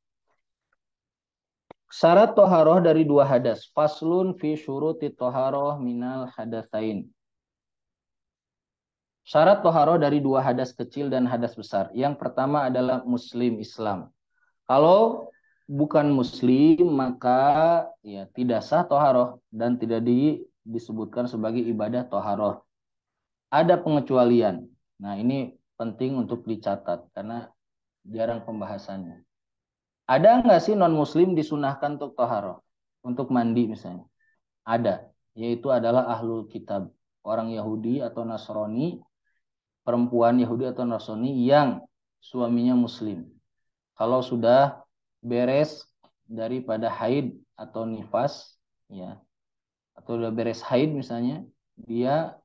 Syarat toharoh dari dua hadas. Faslun fi syuruti toharoh minal hadatsain. Syarat toharoh dari dua hadas kecil dan hadas besar. Yang pertama adalah muslim Islam. Kalau bukan muslim maka ya tidak sah toharoh dan tidak disebutkan sebagai ibadah toharoh. Ada pengecualian. Nah ini penting untuk dicatat karena jarang pembahasannya. Ada nggak sih non muslim disunahkan untuk toharoh? Untuk mandi misalnya. Ada. Yaitu adalah ahlul kitab. Orang Yahudi atau Nasrani. Perempuan Yahudi atau Nasrani yang suaminya muslim. Kalau sudah beres daripada haid atau nifas, ya, atau sudah beres haid misalnya, dia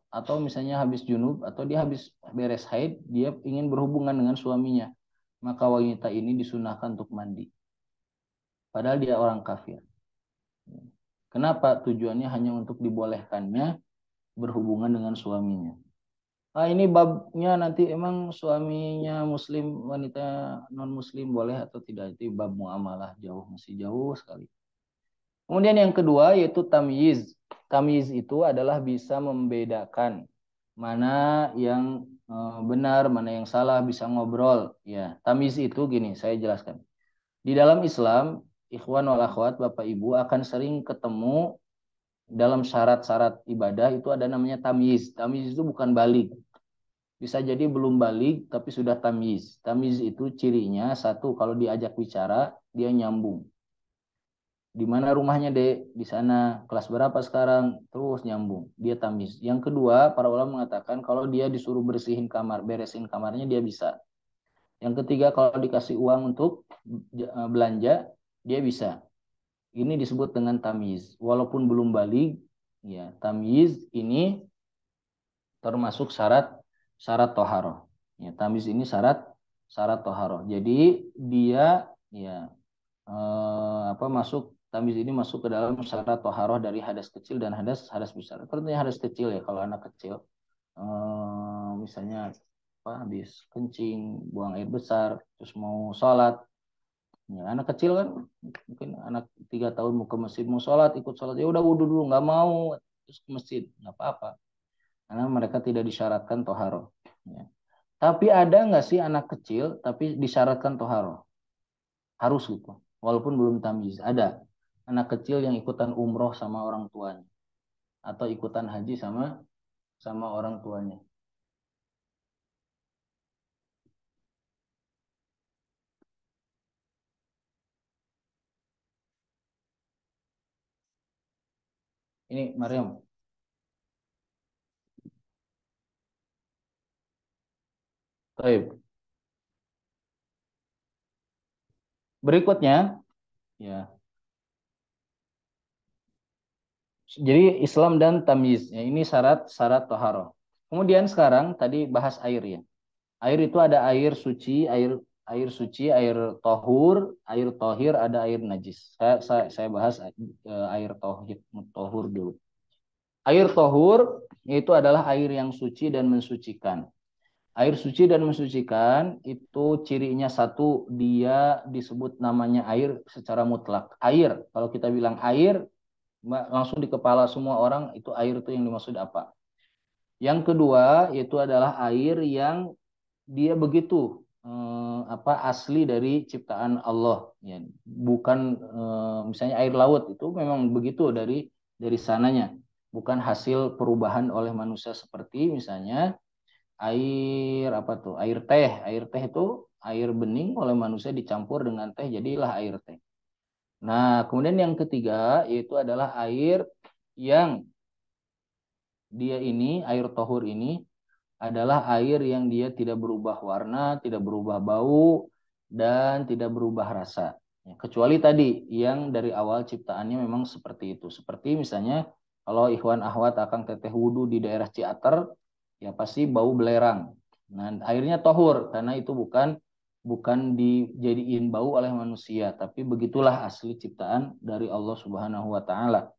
atau misalnya habis junub atau dia habis beres haid, dia ingin berhubungan dengan suaminya, maka wanita ini disunahkan untuk mandi. Padahal dia orang kafir. Kenapa? Tujuannya hanya untuk dibolehkannya berhubungan dengan suaminya. Ini babnya nanti emang suaminya muslim, wanita non muslim boleh atau tidak, itu bab muamalah, jauh, masih jauh sekali. Kemudian yang kedua yaitu tamyiz. Tamyiz itu adalah bisa membedakan mana yang benar, mana yang salah, bisa ngobrol. Ya, tamyiz itu gini, saya jelaskan. Di dalam Islam, ikhwan wal akhwat, Bapak Ibu akan sering ketemu dalam syarat-syarat ibadah itu ada namanya tamyiz. Tamyiz itu bukan balik. Bisa jadi belum balik tapi sudah tamyiz. Tamyiz itu cirinya satu, kalau diajak bicara dia nyambung. Di mana rumahnya Dek? Di sana. Kelas berapa sekarang? Terus nyambung. Dia tamyiz. Yang kedua, para ulama mengatakan kalau dia disuruh bersihin kamar, beresin kamarnya dia bisa. Yang ketiga, kalau dikasih uang untuk belanja, dia bisa. Ini disebut dengan tamyiz. Walaupun belum balik, ya, tamyiz ini termasuk syarat toharoh. Ya, tamyiz ini syarat toharoh. Jadi dia ya masuk tamyiz ini masuk ke dalam syarat toharoh dari hadas kecil dan hadas besar. Tentunya hadas kecil ya, kalau anak kecil misalnya habis kencing, buang air besar, terus mau sholat. Ya, anak kecil kan mungkin anak 3 tahun mau ke masjid, mau sholat, ikut sholat, ya udah wudhu dulu, nggak mau terus ke masjid, nggak apa-apa karena mereka tidak disyaratkan toharoh. Ya. Tapi ada nggak sih anak kecil tapi disyaratkan toharoh? Harus gitu. Walaupun belum tamyiz. Ada anak kecil yang ikutan umroh sama orang tuanya. Atau ikutan haji sama orang tuanya. Ini Maryam. Baik. Berikutnya, ya. Jadi Islam dan tamyiz. Ya, ini syarat toharoh. Kemudian sekarang tadi bahas air ya. Air itu ada air suci, air suci, air tohur, air tohir, ada air najis. Saya bahas air tohur dulu. Air tohur itu adalah air yang suci dan mensucikan. Air suci dan mensucikan itu cirinya satu, dia disebut namanya air secara mutlak. Air, kalau kita bilang air, langsung di kepala semua orang itu air itu yang dimaksud apa. Yang kedua itu adalah air yang dia begitu asli dari ciptaan Allah, ya. Bukan misalnya air laut itu memang begitu dari sananya, bukan hasil perubahan oleh manusia seperti misalnya air teh itu air bening oleh manusia dicampur dengan teh jadilah air teh. Nah kemudian yang ketiga yaitu adalah air yang dia ini air tohur ini adalah air yang dia tidak berubah warna, tidak berubah bau, dan tidak berubah rasa. Ya, kecuali tadi yang dari awal ciptaannya memang seperti itu. Seperti misalnya kalau ikhwan ahwat akang teteh wudhu di daerah Ciater, ya pasti bau belerang. Nah, airnya tohur karena itu bukan dijadiin bau oleh manusia, tapi begitulah asli ciptaan dari Allah Subhanahu wa taala.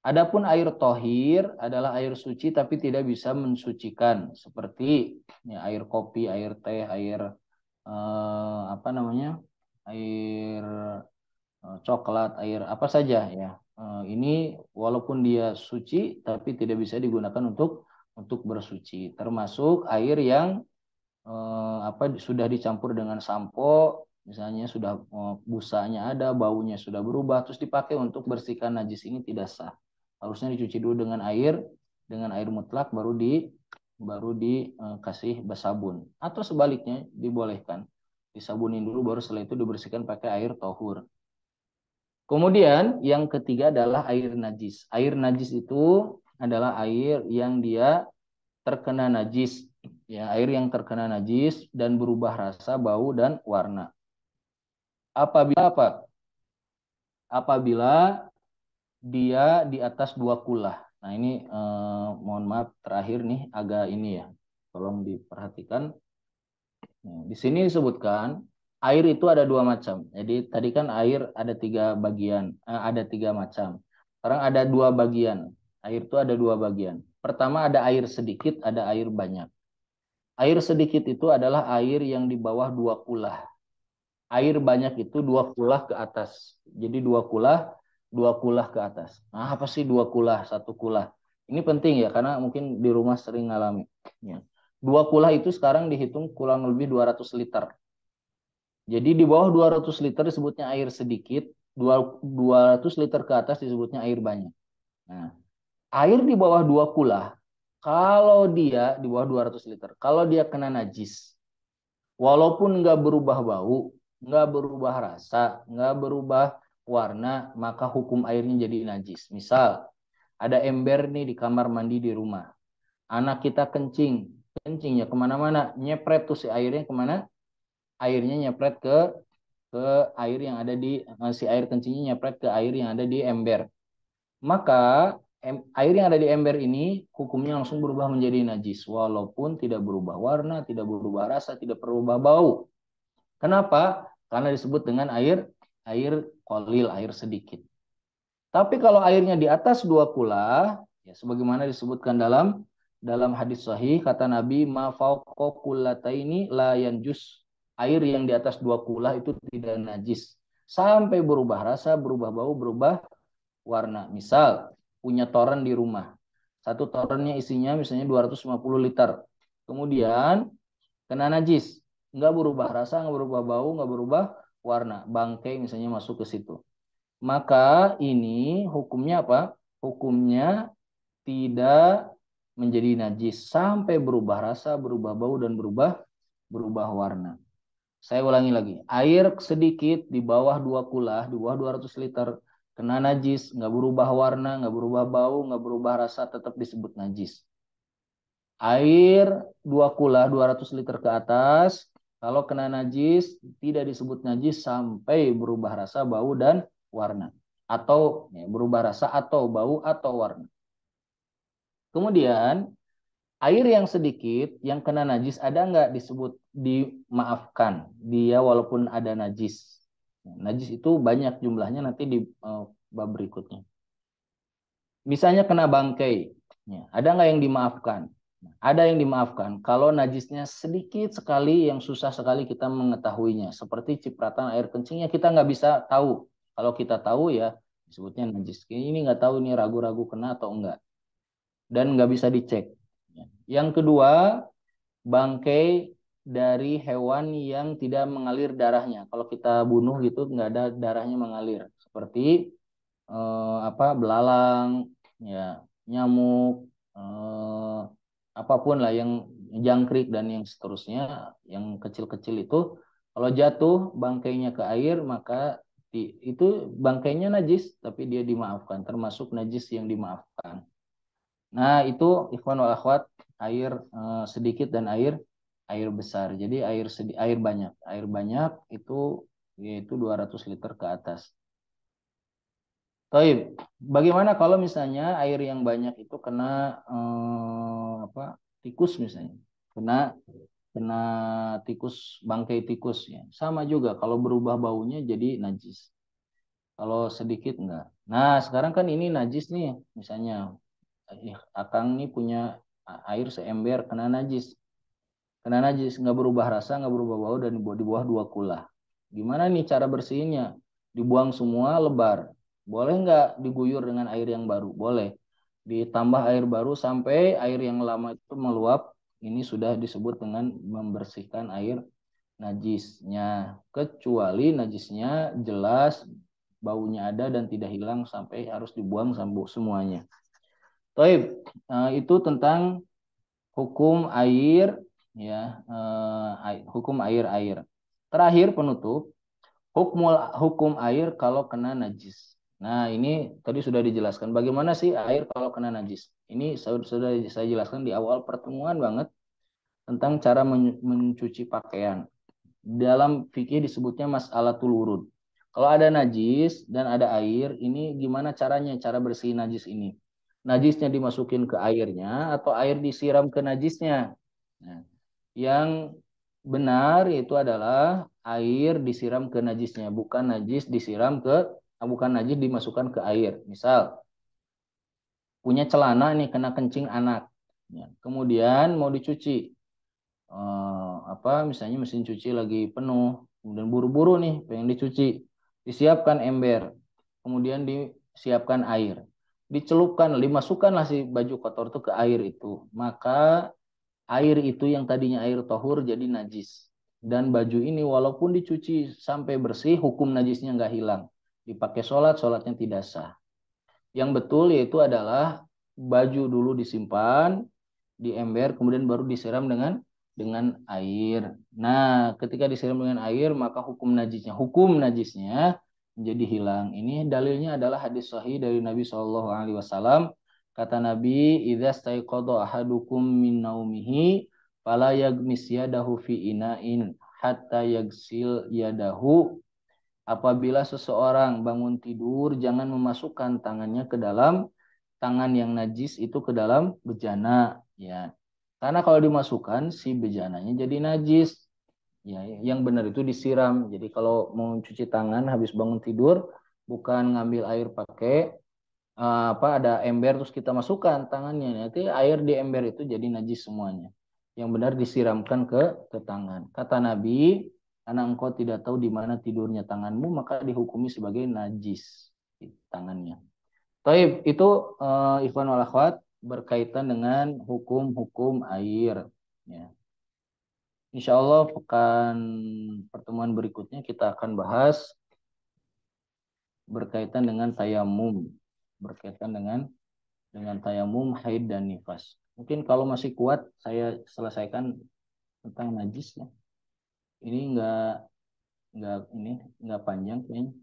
Adapun air tohir adalah air suci tapi tidak bisa mensucikan seperti ya, air kopi, air teh, air air coklat, air apa saja ya. Ini walaupun dia suci tapi tidak bisa digunakan untuk bersuci. Termasuk air yang sudah dicampur dengan sampo, misalnya sudah busanya ada, baunya sudah berubah, terus dipakai untuk bersihkan najis, ini tidak sah. Harusnya dicuci dulu dengan air mutlak, baru dikasih sabun, atau sebaliknya dibolehkan disabunin dulu, baru setelah itu dibersihkan pakai air tohur. Kemudian yang ketiga adalah air najis. Air najis itu adalah air yang dia terkena najis, ya, air yang terkena najis dan berubah rasa, bau dan warna. Apabila dia di atas 2 kulah. Nah, ini mohon maaf terakhir nih agak ini ya. Tolong diperhatikan. Di sini disebutkan air itu ada 2 macam. Jadi tadi kan air ada 3 bagian, ada 3 macam. Sekarang ada 2 bagian. Air itu ada 2 bagian. Pertama ada air sedikit, ada air banyak. Air sedikit itu adalah air yang di bawah 2 kulah. Air banyak itu 2 kulah ke atas. Jadi 2 kulah ke atas. Nah, apa sih 2 kulah, 1 kulah? Ini penting ya, karena mungkin di rumah sering ngalami. Ya. 2 kulah itu sekarang dihitung kurang lebih 200 liter. Jadi di bawah 200 liter disebutnya air sedikit, 200 liter ke atas disebutnya air banyak. Nah, air di bawah 2 kulah, kalau dia di bawah 200 liter, kalau dia kena najis, walaupun nggak berubah bau, nggak berubah rasa, nggak berubah warna, maka hukum airnya jadi najis. Misal, ada ember nih di kamar mandi di rumah. Anak kita kencingnya kemana-mana, nyepret tuh si airnya kemana? Airnya nyepret ke air yang ada di, si air kencingnya nyepret ke air yang ada di ember. Maka air yang ada di ember ini hukumnya langsung berubah menjadi najis, walaupun tidak berubah warna, tidak berubah rasa, tidak berubah bau. Kenapa? Karena disebut dengan air qalil, air sedikit. Tapi kalau airnya di atas 2 kulah, ya sebagaimana disebutkan dalam hadis sahih, kata Nabi, ma fauqa kullataini la yanjus. Air yang di atas 2 kulah itu tidak najis sampai berubah rasa, berubah bau, berubah warna. Misal punya toren di rumah, satu torennya isinya misalnya 250 liter, kemudian kena najis, nggak berubah rasa, nggak berubah bau, nggak berubah warna, bangkai misalnya masuk ke situ, maka ini hukumnya apa? Hukumnya tidak menjadi najis sampai berubah rasa, berubah bau, dan berubah warna. Saya ulangi lagi, air sedikit di bawah 2 kulah, di bawah 200 liter, kena najis, nggak berubah warna, nggak berubah bau, nggak berubah rasa, tetap disebut najis. Air 2 kulah, 200 liter ke atas, kalau kena najis, tidak disebut najis sampai berubah rasa, bau, dan warna. Atau ya, berubah rasa, atau bau, atau warna. Kemudian, air yang sedikit, yang kena najis, ada nggak disebut dimaafkan? Dia walaupun ada najis. Najis itu banyak jumlahnya nanti di bab berikutnya. Misalnya kena bangkai, ya, ada nggak yang dimaafkan? Ada yang dimaafkan. Kalau najisnya sedikit sekali, yang susah sekali kita mengetahuinya. Seperti cipratan air kencingnya kita nggak bisa tahu. Kalau kita tahu ya disebutnya najis. Ini nggak tahu ini ragu-ragu kena atau enggak. Dan nggak bisa dicek. Yang kedua, bangkai dari hewan yang tidak mengalir darahnya. Kalau kita bunuh gitu nggak ada darahnya mengalir. Seperti belalang, ya, nyamuk, apapun lah yang jangkrik dan yang seterusnya, yang kecil-kecil itu, kalau jatuh bangkainya ke air maka itu bangkainya najis, tapi dia dimaafkan, termasuk najis yang dimaafkan. Nah itu ikhwan wal akhwat, air sedikit dan air besar. Jadi air banyak itu yaitu 200 liter ke atas. Baik, bagaimana kalau misalnya air yang banyak itu kena tikus misalnya, kena tikus, bangkai tikus ya, sama juga kalau berubah baunya jadi najis. Kalau sedikit enggak. Nah sekarang kan ini najis nih, misalnya Akang nih punya air seember kena najis, nggak berubah rasa, nggak berubah bau, dan di bawah 2 kulah. Gimana nih cara bersihinnya? dibuang semua lebar. Boleh nggak diguyur dengan air yang baru? Boleh. Ditambah air baru sampai air yang lama itu meluap. Ini sudah disebut dengan membersihkan air najisnya. Kecuali najisnya jelas, baunya ada dan tidak hilang sampai harus dibuang semuanya. Taib, itu tentang hukum air, ya, hukum air. Terakhir penutup, hukum air kalau kena najis. Nah, ini tadi sudah dijelaskan. Bagaimana sih air kalau kena najis? Ini sudah saya jelaskan di awal pertemuan banget tentang cara mencuci pakaian. Dalam fikih disebutnya mas'alatul wurud. Kalau ada najis dan ada air, ini gimana caranya? Cara bersihin najis ini. Najisnya dimasukin ke airnya atau air disiram ke najisnya? Nah, yang benar itu adalah air disiram ke najisnya, bukan najis dimasukkan ke air. Misal punya celana nih kena kencing anak, ya, kemudian mau dicuci, misalnya mesin cuci lagi penuh, kemudian buru-buru nih pengen dicuci, disiapkan ember, kemudian disiapkan air, dimasukkanlah si baju kotor itu ke air itu, maka air itu yang tadinya air tohur jadi najis. Dan baju ini walaupun dicuci sampai bersih, hukum najisnya nggak hilang. Dipakai sholatnya tidak sah. Yang betul yaitu adalah baju dulu disimpan di ember, kemudian baru disiram dengan air. Nah, ketika disiram dengan air, maka hukum najisnya menjadi hilang. Ini dalilnya adalah hadis sahih dari Nabi SAW. Kata Nabi, "Idza staiqadha ahadukum min naumihi fala yagmis yadahu fi ina'in hatta yagsil yadahu." Apabila seseorang bangun tidur, jangan memasukkan tangannya ke dalam tangan yang najis itu ke dalam bejana, ya. Karena kalau dimasukkan si bejananya jadi najis. Ya, yang benar itu disiram. Jadi kalau mau cuci tangan habis bangun tidur, bukan ngambil air pakai ada ember terus kita masukkan tangannya, nanti air di ember itu jadi najis semuanya. Yang benar disiramkan ke tangan. Kata Nabi, karena engkau tidak tahu di mana tidurnya tanganmu, maka dihukumi sebagai najis di tangannya. Taib, itu ikhwan wal akhwat berkaitan dengan hukum-hukum air. Ya. Insya Allah pertemuan berikutnya kita akan bahas berkaitan dengan tayamum, berkaitan dengan tayamum, haid dan nifas. Mungkin kalau masih kuat saya selesaikan tentang najis ya. Ini nggak panjang kayaknya.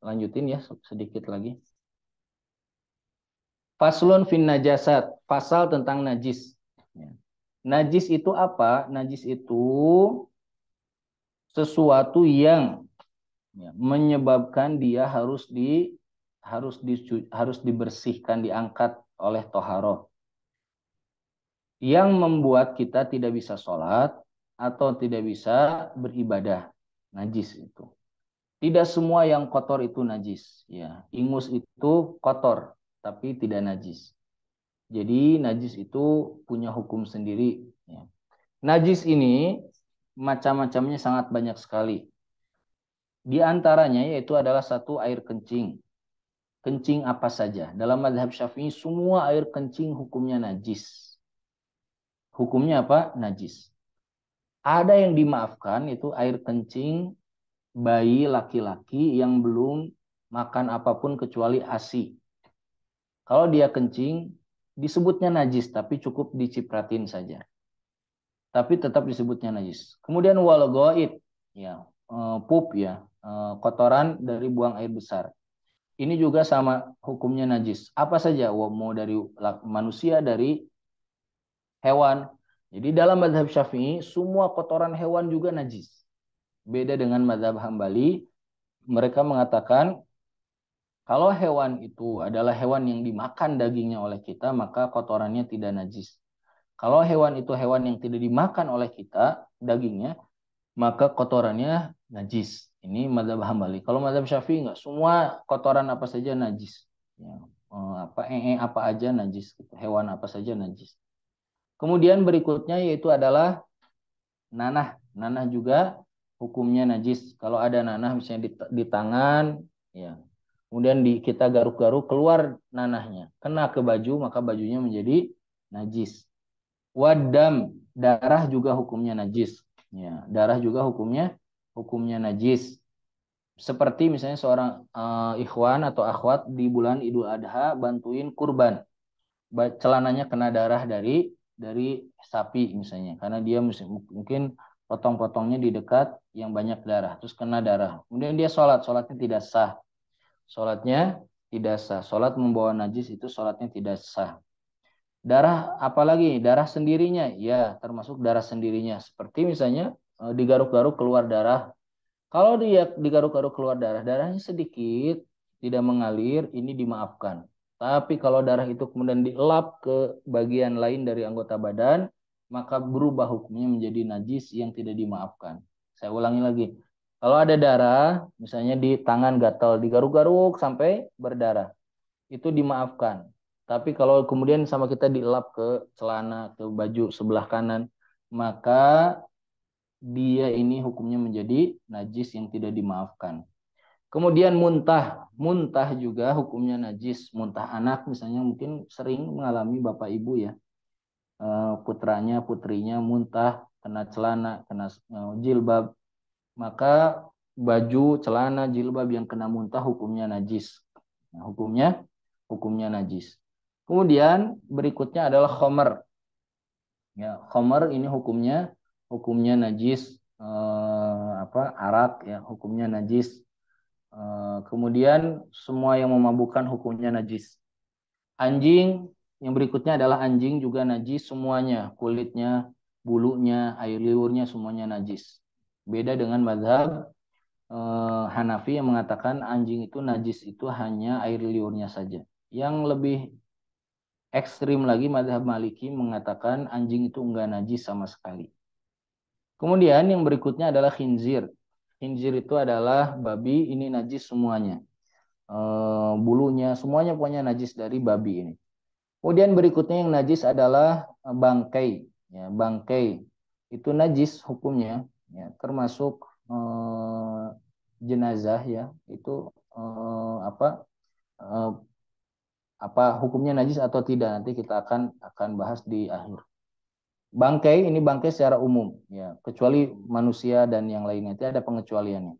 Lanjutin ya sedikit lagi. Faslun fin najasat, pasal tentang najis. Najis itu apa? Najis itu sesuatu yang menyebabkan dia harus dibersihkan, diangkat oleh toharoh. Yang membuat kita tidak bisa sholat atau tidak bisa beribadah. Najis itu. Tidak semua yang kotor itu najis. Ya, ingus itu kotor, tapi tidak najis. Jadi najis itu punya hukum sendiri. Ya. Najis ini macam-macamnya sangat banyak sekali. Di antaranya yaitu adalah satu air kencing. Kencing apa saja. Dalam mazhab Syafi'i semua air kencing hukumnya najis. Hukumnya apa? Najis. Ada yang dimaafkan itu air kencing bayi laki-laki yang belum makan apapun kecuali ASI. Kalau dia kencing disebutnya najis tapi cukup dicipratin saja. Tapi tetap disebutnya najis. Kemudian wal ghaid, ya, pup ya, kotoran dari buang air besar. Ini juga sama hukumnya najis. Apa saja, mau dari manusia, dari hewan. Jadi dalam mazhab Syafi'i semua kotoran hewan juga najis. Beda dengan mazhab Hambali, mereka mengatakan kalau hewan itu adalah hewan yang dimakan dagingnya oleh kita, maka kotorannya tidak najis. Kalau hewan itu hewan yang tidak dimakan oleh kita dagingnya, maka kotorannya najis. Ini mazhab Hambali. Kalau mazhab Syafi'i enggak, semua kotoran apa saja najis. Ya, apa aja najis, hewan apa saja najis. Kemudian berikutnya yaitu adalah nanah. Nanah juga hukumnya najis. Kalau ada nanah misalnya di tangan, ya, kemudian kita garuk-garuk keluar nanahnya, kena ke baju, maka bajunya menjadi najis. Wadam, darah juga hukumnya najis. Ya, darah juga hukumnya najis. Seperti misalnya seorang ikhwan atau akhwat di bulan Idul Adha bantuin kurban, celananya kena darah dari sapi misalnya, karena dia mungkin potong-potongnya di dekat yang banyak darah, terus kena darah. Kemudian dia sholatnya tidak sah. Sholat membawa najis itu sholatnya tidak sah. Darah apalagi? Darah sendirinya, ya termasuk darah sendirinya. Seperti misalnya digaruk-garuk keluar darah. Kalau dia digaruk-garuk keluar darah, darahnya sedikit, tidak mengalir, ini dimaafkan. Tapi kalau darah itu kemudian dielap ke bagian lain dari anggota badan, maka berubah hukumnya menjadi najis yang tidak dimaafkan. Saya ulangi lagi. Kalau ada darah, misalnya di tangan gatal, digaruk-garuk sampai berdarah, itu dimaafkan. Tapi kalau kemudian sama kita dielap ke celana, ke baju sebelah kanan, maka dia ini hukumnya menjadi najis yang tidak dimaafkan. Kemudian muntah juga hukumnya najis. Muntah anak misalnya mungkin sering mengalami bapak ibu ya, putranya putrinya muntah, kena celana, kena jilbab, maka baju, celana, jilbab yang kena muntah hukumnya najis. Nah, hukumnya najis. Kemudian berikutnya adalah khomer. Ya, khomer ini hukumnya najis. Arak ya hukumnya najis. Kemudian semua yang memabukkan hukumnya najis. Anjing yang berikutnya adalah anjing juga najis semuanya, kulitnya, bulunya, air liurnya semuanya najis. Beda dengan mazhab Hanafi yang mengatakan anjing itu najis itu hanya air liurnya saja. Yang lebih ekstrim lagi mazhab Maliki mengatakan anjing itu enggak najis sama sekali. Kemudian yang berikutnya adalah khinzir. Khinzir itu adalah babi, ini najis semuanya. Bulunya semuanya pokoknya najis dari babi ini. Kemudian berikutnya yang najis adalah bangkai. Ya, bangkai itu najis hukumnya, ya, termasuk jenazah ya. Itu apa hukumnya najis atau tidak, nanti kita akan bahas di akhir. Bangkai ini bangkai secara umum ya, kecuali manusia dan yang lainnya itu ada pengecualiannya.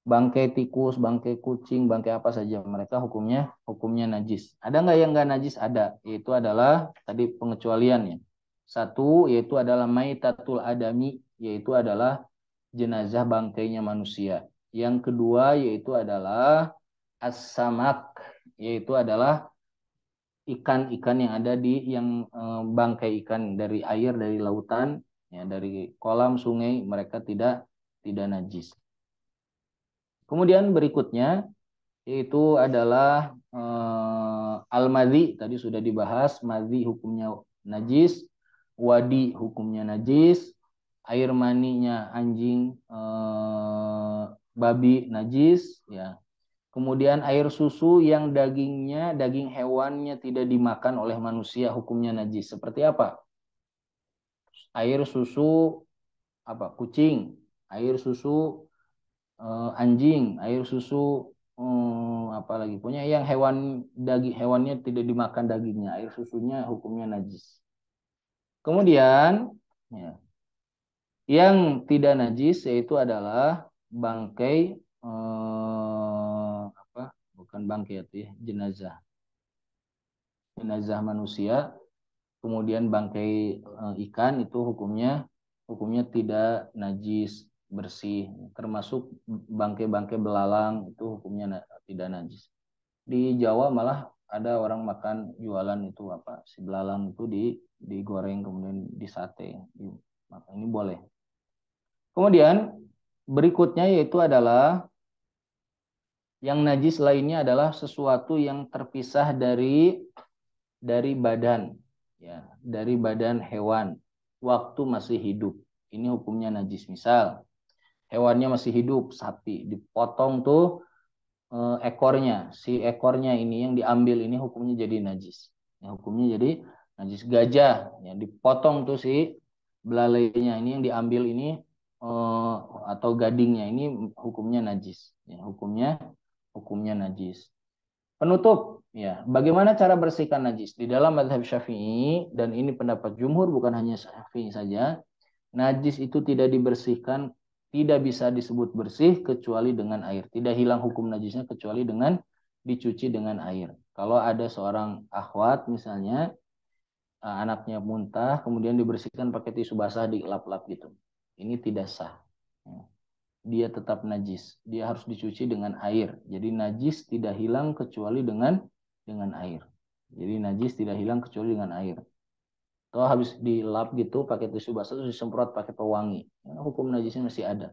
Bangkai tikus, bangkai kucing, bangkai apa saja mereka hukumnya najis. Ada nggak yang nggak najis? Ada. Itu adalah tadi pengecualiannya. Satu yaitu adalah maitatul adami, yaitu adalah jenazah bangkainya manusia. Yang kedua yaitu adalah as-samak, yaitu adalah ikan-ikan yang ada di bangkai ikan dari air, dari lautan, ya, dari kolam, sungai, mereka tidak najis. Kemudian berikutnya yaitu adalah al-madhi, tadi sudah dibahas, madhi hukumnya najis, wadi hukumnya najis, air maninya anjing, babi najis, ya. Kemudian air susu yang daging hewannya tidak dimakan oleh manusia hukumnya najis. Seperti apa? Air susu kucing, air susu anjing, air susu apalagi punya yang daging hewannya tidak dimakan dagingnya, air susunya hukumnya najis. Kemudian ya, yang tidak najis yaitu adalah bangkai bukan bangkai ya, jenazah manusia, kemudian bangkai ikan itu hukumnya tidak najis, bersih, termasuk bangkai-bangkai belalang itu hukumnya tidak najis. Di Jawa malah ada orang makan jualan itu si belalang itu digoreng kemudian disate, ini boleh. Kemudian berikutnya yaitu adalah yang najis lainnya adalah sesuatu yang terpisah dari badan, ya, dari badan hewan waktu masih hidup. Ini hukumnya najis. Misal hewannya masih hidup, sapi, dipotong tuh ekornya, si ekornya ini yang diambil ini hukumnya jadi najis. Ya, hukumnya jadi najis. Gajah, ya, dipotong tuh si belalainya ini yang diambil ini atau gadingnya ini hukumnya najis. Ya, hukumnya najis. Penutup, ya. Bagaimana cara bersihkan najis? Di dalam mazhab Syafi'i, dan ini pendapat jumhur bukan hanya Syafi'i saja, najis itu tidak dibersihkan, tidak bisa disebut bersih kecuali dengan air. Tidak hilang hukum najisnya kecuali dengan dicuci dengan air. Kalau ada seorang akhwat misalnya, anaknya muntah, kemudian dibersihkan pakai tisu basah dilap-lap gitu. Ini tidak sah. Dia tetap najis. Dia harus dicuci dengan air. Jadi najis tidak hilang kecuali dengan air. Jadi najis tidak hilang kecuali dengan air. Atau habis dilap gitu pakai tisu basah terus disemprot pakai pewangi. Ya, hukum najisnya masih ada.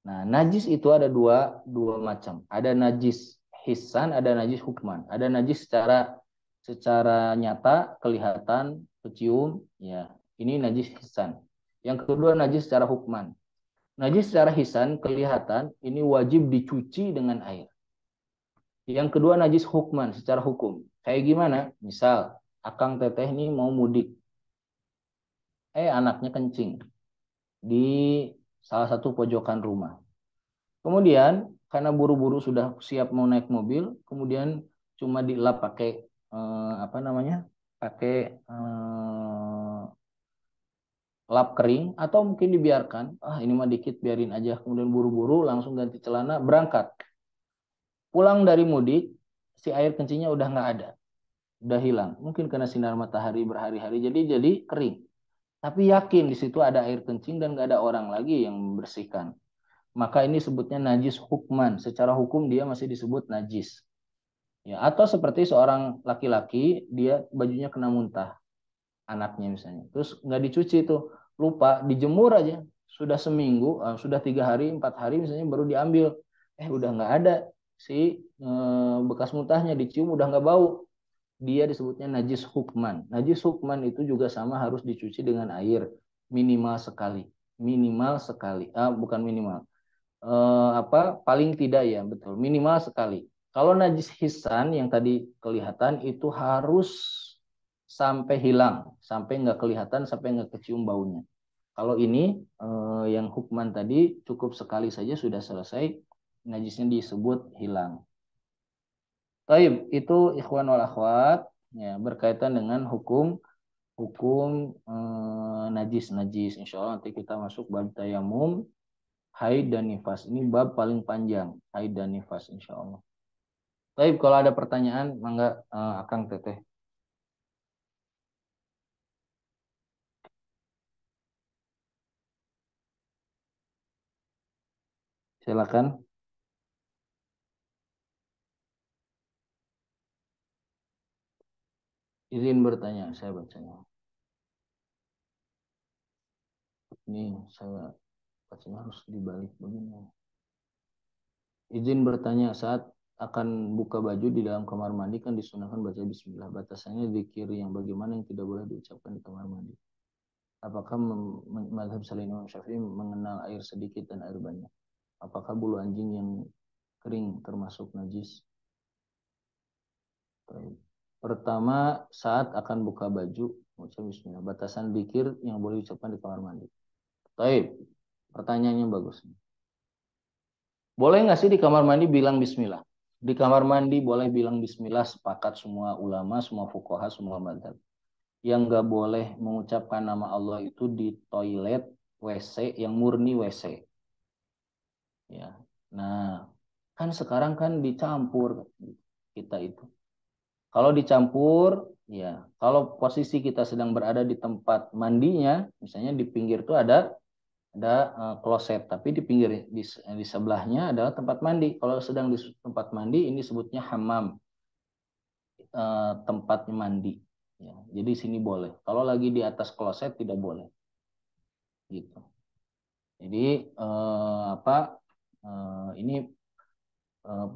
Nah, najis itu ada dua macam. Ada najis hissan, ada najis hukman. Ada najis secara nyata, kelihatan, kecium, ya. Ini najis hissan. Yang kedua najis secara hukman. Najis secara hisan kelihatan ini wajib dicuci dengan air. Yang kedua najis hukman secara hukum. Kayak gimana? Misal akang teteh ini mau mudik. Anaknya kencing di salah satu pojokan rumah. Kemudian karena buru-buru sudah siap mau naik mobil, kemudian cuma dilap pakai pakai lap kering, atau mungkin dibiarkan, ini mah dikit biarin aja, kemudian buru-buru langsung ganti celana berangkat. Pulang dari mudik, si air kencingnya udah nggak ada, udah hilang, mungkin karena sinar matahari berhari-hari jadi kering, tapi yakin di situ ada air kencing dan nggak ada orang lagi yang membersihkan, maka ini sebutnya najis hukman. Secara hukum dia masih disebut najis. Ya, atau seperti seorang laki-laki, dia bajunya kena muntah, anaknya misalnya, terus nggak dicuci itu, lupa dijemur aja, sudah seminggu, sudah 3 hari 4 hari misalnya baru diambil, udah nggak ada si bekas muntahnya, dicium udah nggak bau, dia disebutnya najis hukman. Najis hukman itu juga sama, harus dicuci dengan air minimal sekali, bukan minimal, paling tidak ya, betul, minimal sekali. Kalau najis hisan yang tadi kelihatan itu harus sampai hilang, sampai nggak kelihatan, sampai nggak kecium baunya. Kalau ini yang hukman tadi cukup sekali saja sudah selesai, najisnya disebut hilang. Taib, itu ikhwan wal akhwat, ya, berkaitan dengan hukum najis. Insya Allah nanti kita masuk bab tayamum, haid dan nifas. Ini bab paling panjang, haid dan nifas insya Allah. Taib, kalau ada pertanyaan, mangga Akang Teteh. Silakan. Izin bertanya, saya bacanya. Ini saya bacanya harus dibalik begini. Izin bertanya, saat akan buka baju di dalam kamar mandi kan disunahkan baca bismillah. Batasannya zikir yang bagaimana yang tidak boleh diucapkan di kamar mandi. Apakah mazhab Shalih Imam Syafi'i mengenal air sedikit dan air banyak? Apakah bulu anjing yang kering termasuk najis? Pertama, saat akan buka baju, ucap bismillah. Batasan zikir yang boleh diucapkan di kamar mandi. Taib, pertanyaannya bagus. Boleh nggak sih di kamar mandi bilang bismillah? Di kamar mandi boleh bilang bismillah, sepakat semua ulama, semua fuqaha, semua mazhab. Yang nggak boleh mengucapkan nama Allah itu di toilet, WC, yang murni WC. Ya, nah kan sekarang kan dicampur kita itu. Kalau dicampur, ya, kalau posisi kita sedang berada di tempat mandinya, misalnya di pinggir itu ada kloset, tapi di pinggir di sebelahnya adalah tempat mandi. Kalau sedang di tempat mandi, ini sebutnya hammam, tempatnya mandi. Ya, jadi sini boleh. Kalau lagi di atas kloset tidak boleh. Gitu. Jadi ini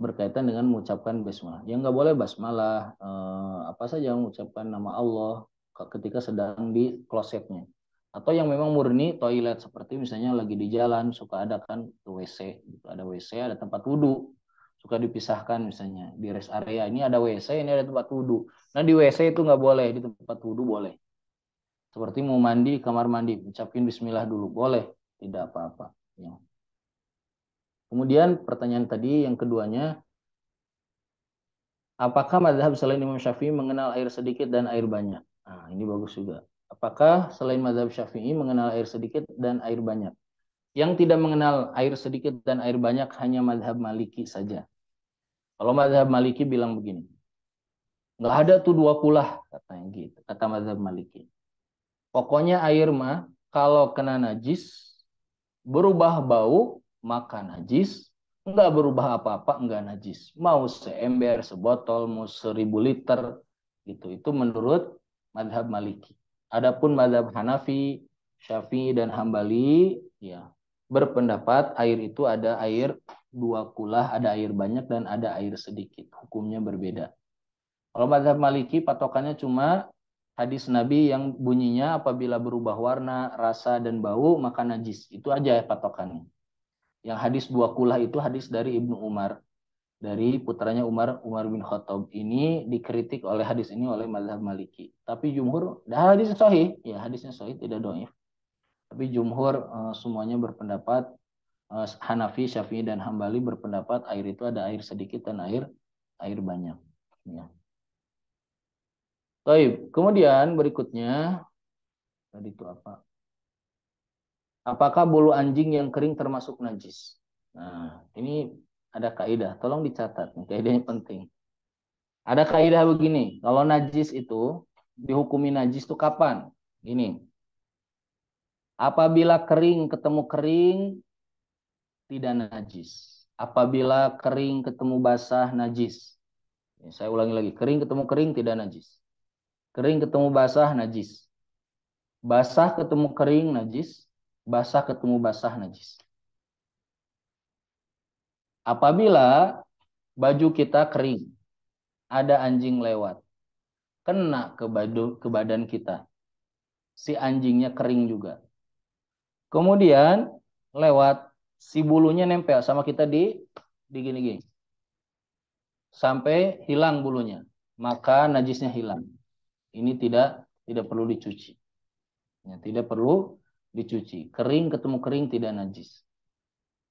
berkaitan dengan mengucapkan basmalah. Yang nggak boleh basmalah, apa saja mengucapkan nama Allah ketika sedang di klosetnya. Atau yang memang murni toilet, seperti misalnya lagi di jalan suka ada kan WC, gitu. Ada WC, ada tempat wudhu, suka dipisahkan misalnya di rest area ini ada WC, ini ada tempat wudhu. Nah di WC itu nggak boleh, di tempat wudhu boleh. Seperti mau mandi, kamar mandi, ucapin bismillah dulu boleh. tidak apa-apa. Ya. Kemudian pertanyaan tadi yang keduanya, apakah mazhab selain Imam Syafi'i mengenal air sedikit dan air banyak? Nah, ini bagus juga. Apakah selain mazhab Syafi'i mengenal air sedikit dan air banyak? Yang tidak mengenal air sedikit dan air banyak hanya mazhab Maliki saja. Kalau mazhab Maliki bilang begini, nggak ada tuh dua kulah, katanya gitu, kata mazhab Maliki. Pokoknya air mah kalau kena najis, berubah bau, maka najis. Nggak berubah apa-apa, nggak najis. Mau seember, sebotol, mau 1000 liter, gitu. Itu menurut mazhab Maliki. Adapun mazhab Hanafi, Syafi'i, dan Hambali, ya berpendapat air itu ada air dua kulah, ada air banyak dan ada air sedikit. Hukumnya berbeda. Kalau mazhab Maliki patokannya cuma hadis Nabi yang bunyinya apabila berubah warna, rasa, dan bau maka najis. Itu aja patokannya. Yang hadis dua kulah itu hadis dari Ibnu Umar. Dari putranya Umar bin Khattab. Ini dikritik oleh hadis ini oleh mazhab Maliki. Tapi jumhur, hadisnya sahih. Ya, hadisnya sahih, tidak dhaif. Tapi jumhur semuanya berpendapat, Hanafi, Syafi'i, dan Hambali berpendapat air itu ada air sedikit dan air banyak. Ya. Baik, kemudian berikutnya tadi itu apa? Apakah bulu anjing yang kering termasuk najis? Nah, ini ada kaidah, tolong dicatat, kaidahnya penting. Ada kaidah begini, kalau najis itu dihukumi najis itu kapan? Ini. Apabila kering ketemu kering tidak najis. Apabila kering ketemu basah najis. Saya ulangi lagi, kering ketemu kering tidak najis. Kering ketemu basah najis. Basah ketemu kering najis, basah ketemu basah najis. Apabila baju kita kering, ada anjing lewat, kena ke badan kita, si anjingnya kering juga. Kemudian lewat, si bulunya nempel sama kita di gini-gini, sampai hilang bulunya, maka najisnya hilang. Ini tidak perlu dicuci. Ya, tidak perlu dicuci. Kering ketemu kering tidak najis.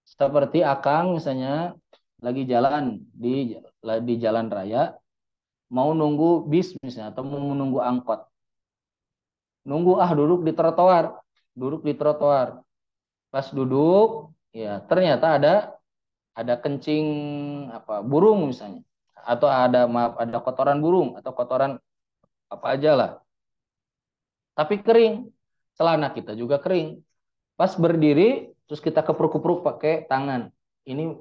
Seperti Akang misalnya lagi jalan di jalan raya, mau nunggu bis misalnya atau mau menunggu angkot. Nunggu duduk di trotoar. Duduk di trotoar. Pas duduk, ya ternyata ada kencing burung misalnya. Atau ada kotoran burung atau kotoran apa aja lah. Tapi kering. Celana kita juga kering. Pas berdiri, terus kita kepruk-kepruk pakai tangan. Ini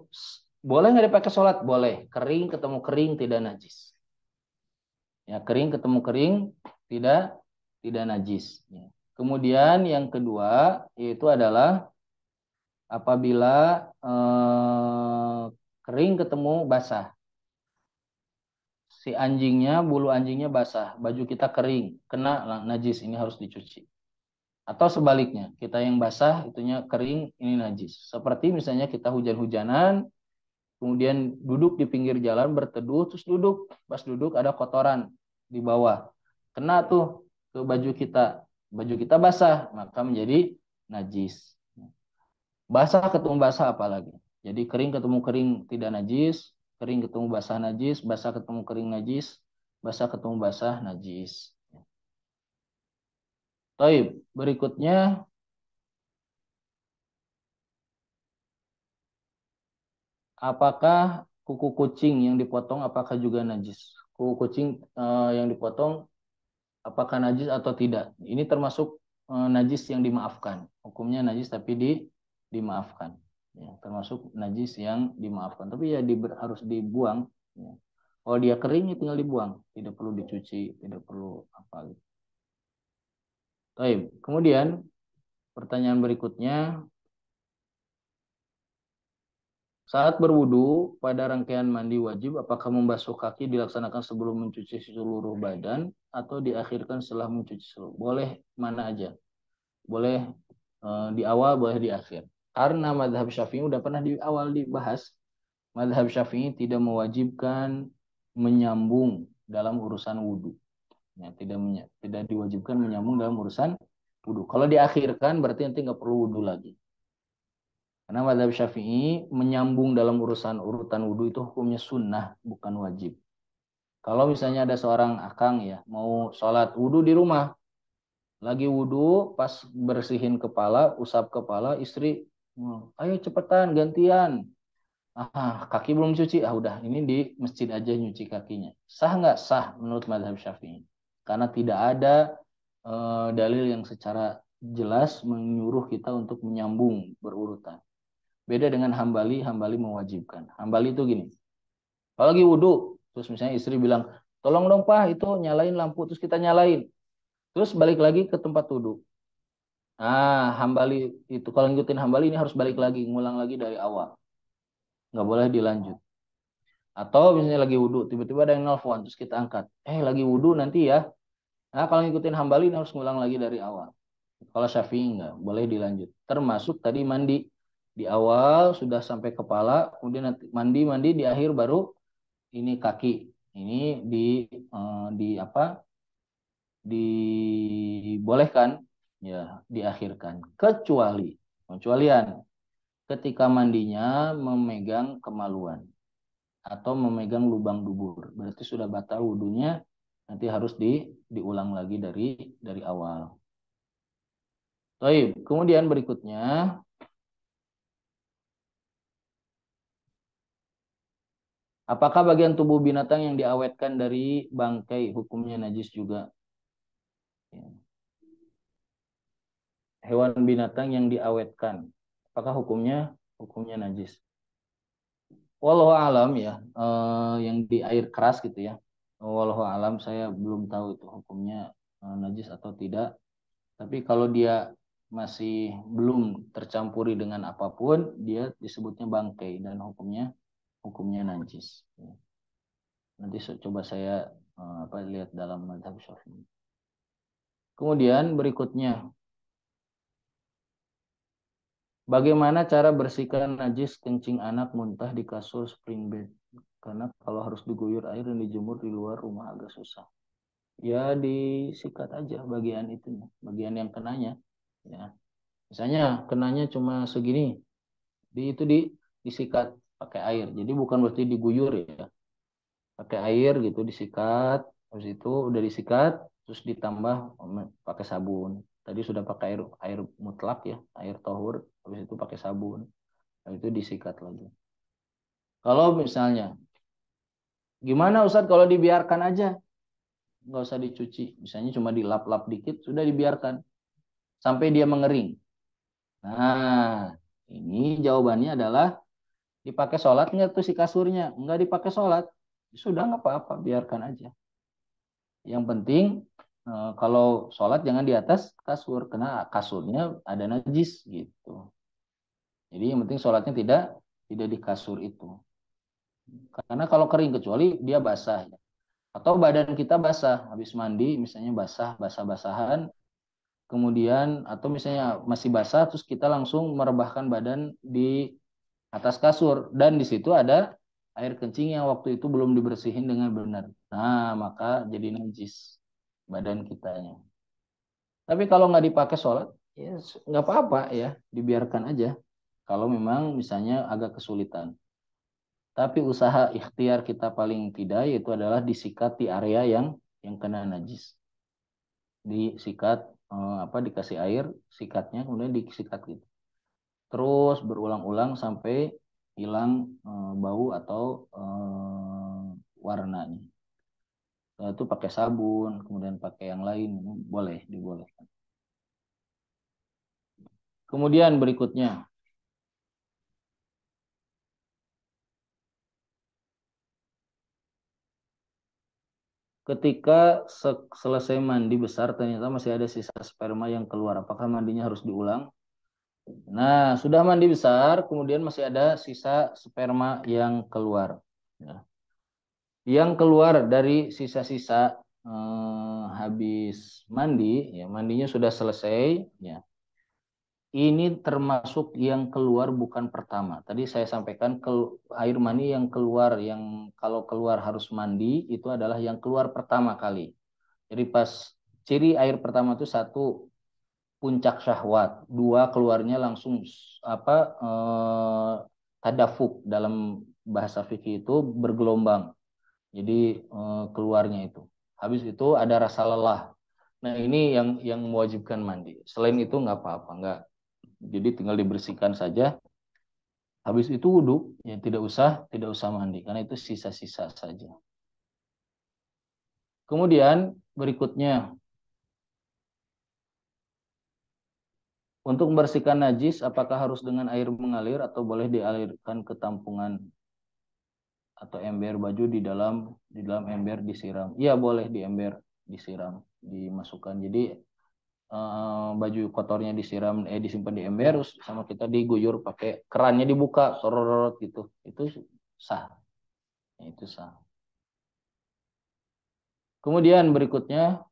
boleh nggak dipakai sholat? Boleh. Kering ketemu kering tidak najis. Ya, kering ketemu kering tidak najis. Ya. Kemudian yang kedua yaitu adalah apabila kering ketemu basah. Si anjingnya, bulu anjingnya basah, baju kita kering, kena najis, ini harus dicuci. Atau sebaliknya, kita yang basah, itunya kering, ini najis. Seperti misalnya kita hujan-hujanan, kemudian duduk di pinggir jalan berteduh, terus duduk, pas duduk ada kotoran di bawah. Kena tuh ke baju kita basah, maka menjadi najis. Basah ketemu basah apalagi. Jadi kering ketemu kering tidak najis, kering ketemu basah najis, basah ketemu kering najis, basah ketemu basah najis. Baik, berikutnya apakah kuku kucing yang dipotong apakah juga najis? Kuku kucing yang dipotong apakah najis atau tidak? Ini termasuk najis yang dimaafkan. Hukumnya najis tapi dimaafkan. Ya, termasuk najis yang dimaafkan. Tapi ya harus dibuang. Ya. Kalau dia kering ya tinggal dibuang. Tidak perlu dicuci, tidak perlu apa gitu. Baik. Kemudian pertanyaan berikutnya. Saat berwudu pada rangkaian mandi wajib, apakah membasuh kaki dilaksanakan sebelum mencuci seluruh badan atau diakhirkan setelah mencuci seluruh? Boleh mana aja. Boleh di awal, boleh di akhir. Karena mazhab Syafi'i udah pernah di awal dibahas. Mazhab Syafi'i tidak mewajibkan menyambung dalam urusan wudu. Ya, tidak diwajibkan menyambung dalam urusan wudu. Kalau diakhirkan berarti nanti nggak perlu wudu lagi. Karena mazhab Syafi'i menyambung dalam urutan wudhu itu hukumnya sunnah, bukan wajib. Kalau misalnya ada seorang akang ya, mau sholat wudhu di rumah, lagi wudhu, pas bersihin kepala, usap kepala, istri, ayo cepetan, gantian. Kaki belum cuci, udah, ini di masjid aja nyuci kakinya. Sah nggak? Sah menurut mazhab Syafi'i. Karena tidak ada dalil yang secara jelas menyuruh kita untuk menyambung berurutan. Beda dengan Hambali, Hambali mewajibkan. Hambali itu gini, kalau lagi wudhu, terus misalnya istri bilang, tolong dong Pak, itu nyalain lampu, terus kita nyalain. Terus balik lagi ke tempat wudhu. Hambali itu, kalau ngikutin Hambali ini harus balik lagi, ngulang lagi dari awal. Nggak boleh dilanjut. Atau misalnya lagi wudhu, tiba-tiba ada yang nelfon, terus kita angkat. Lagi wudhu nanti ya. Nah, kalau ngikutin Hambali ini harus ngulang lagi dari awal. Kalau Syafi'i nggak, boleh dilanjut. Termasuk tadi mandi. Di awal sudah sampai kepala, kemudian nanti mandi di akhir baru ini kaki. Ini dibolehkan ya diakhirkan. Kecualian ketika mandinya memegang kemaluan atau memegang lubang dubur. Berarti sudah batal wudunya, nanti harus diulang lagi dari awal. Baik, kemudian berikutnya apakah bagian tubuh binatang yang diawetkan dari bangkai hukumnya najis juga? Hewan binatang yang diawetkan, apakah hukumnya najis? Wallahu alam ya, yang di air keras gitu ya. Wallahu alam, saya belum tahu itu hukumnya najis atau tidak. Tapi kalau dia masih belum tercampuri dengan apapun, dia disebutnya bangkai dan hukumnya najis. Nanti coba saya lihat dalam mazhab Syafi'i. Kemudian berikutnya, bagaimana cara bersihkan najis kencing anak muntah di kasur spring bed? Karena kalau harus diguyur air dan dijemur di luar rumah agak susah. Ya disikat aja bagian itu, bagian yang kenanya. Ya. Misalnya kenanya cuma segini, disikat pakai air. Jadi bukan berarti diguyur ya. Pakai air gitu disikat, habis itu udah disikat, terus ditambah pakai sabun. Tadi sudah pakai air mutlak ya, air tohur, habis itu pakai sabun. Habis itu disikat lagi. Kalau misalnya, gimana Ustadz kalau dibiarkan aja? Nggak usah dicuci. Misalnya cuma dilap-lap dikit, sudah dibiarkan. Sampai dia mengering. Nah, ini jawabannya adalah dipakai sholat nggak tuh si kasurnya? Nggak dipakai sholat. Sudah nggak apa-apa, biarkan aja. Yang penting kalau sholat jangan di atas kasur, karena kasurnya ada najis gitu. Jadi yang penting sholatnya tidak di kasur itu. Karena kalau kering, kecuali dia basah ya. Atau badan kita basah habis mandi, misalnya basah-basahan, kemudian atau misalnya masih basah terus kita langsung merebahkan badan di atas kasur dan di situ ada air kencing yang waktu itu belum dibersihin dengan benar. Nah, maka jadi najis badan kitanya. Tapi kalau nggak dipakai sholat, ya nggak apa-apa ya, dibiarkan aja. Kalau memang misalnya agak kesulitan. Tapi usaha ikhtiar kita paling tidak yaitu adalah disikat di area yang kena najis. Disikat dikasih air, sikatnya kemudian disikat gitu. Terus berulang-ulang sampai hilang bau atau warnanya. Itu pakai sabun, kemudian pakai yang lain, dibolehkan. Kemudian berikutnya, ketika selesai mandi besar ternyata masih ada sisa sperma yang keluar, apakah mandinya harus diulang? Nah, sudah mandi besar, kemudian masih ada sisa sperma yang keluar. Ya. Yang keluar dari sisa-sisa habis mandi, ya mandinya sudah selesai, ya. Ini termasuk yang keluar bukan pertama. Tadi saya sampaikan air mani yang keluar, yang kalau keluar harus mandi, itu adalah yang keluar pertama kali. Jadi pas ciri air pertama itu satu, puncak syahwat. Dua, keluarnya langsung tadafuk, dalam bahasa fikih itu bergelombang. Jadi keluarnya itu. Habis itu ada rasa lelah. Nah, ini yang mewajibkan mandi. Selain itu nggak apa-apa, nggak. Jadi tinggal dibersihkan saja. Habis itu wudhu, ya tidak usah mandi karena itu sisa-sisa saja. Kemudian berikutnya, untuk membersihkan najis, apakah harus dengan air mengalir atau boleh dialirkan ke tampungan atau ember baju di dalam ember disiram? Iya, boleh di ember disiram, dimasukkan. Jadi baju kotornya disimpan di ember, terus sama kita diguyur pakai kerannya, dibuka sorot gitu. Itu sah. Itu sah. Kemudian berikutnya,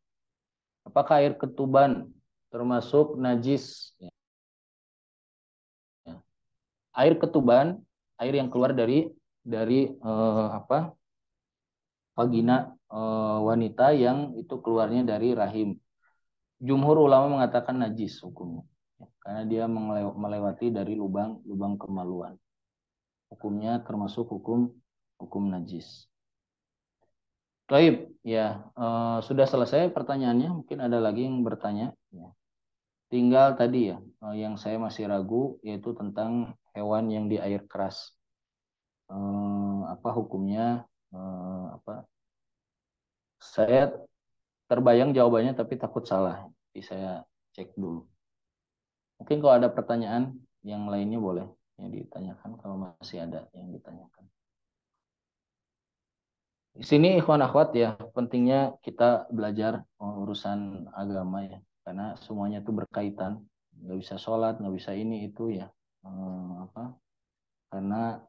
apakah air ketuban termasuk najis? Ya. Air ketuban, air yang keluar dari vagina wanita yang itu keluarnya dari rahim. Jumhur ulama mengatakan najis hukumnya, karena dia melewati dari lubang kemaluan. Hukumnya termasuk hukum najis. Baik, ya, sudah selesai pertanyaannya. Mungkin ada lagi yang bertanya. Ya. Tinggal tadi ya, yang saya masih ragu, yaitu tentang hewan yang di air keras. Apa hukumnya? Apa? Saya terbayang jawabannya, tapi takut salah. Jadi saya cek dulu. Mungkin kalau ada pertanyaan yang lainnya boleh yang ditanyakan, kalau masih ada yang ditanyakan. Di sini ikhwan akhwat ya, pentingnya kita belajar urusan agama ya, karena semuanya itu berkaitan. Nggak bisa sholat, nggak bisa ini itu ya, karena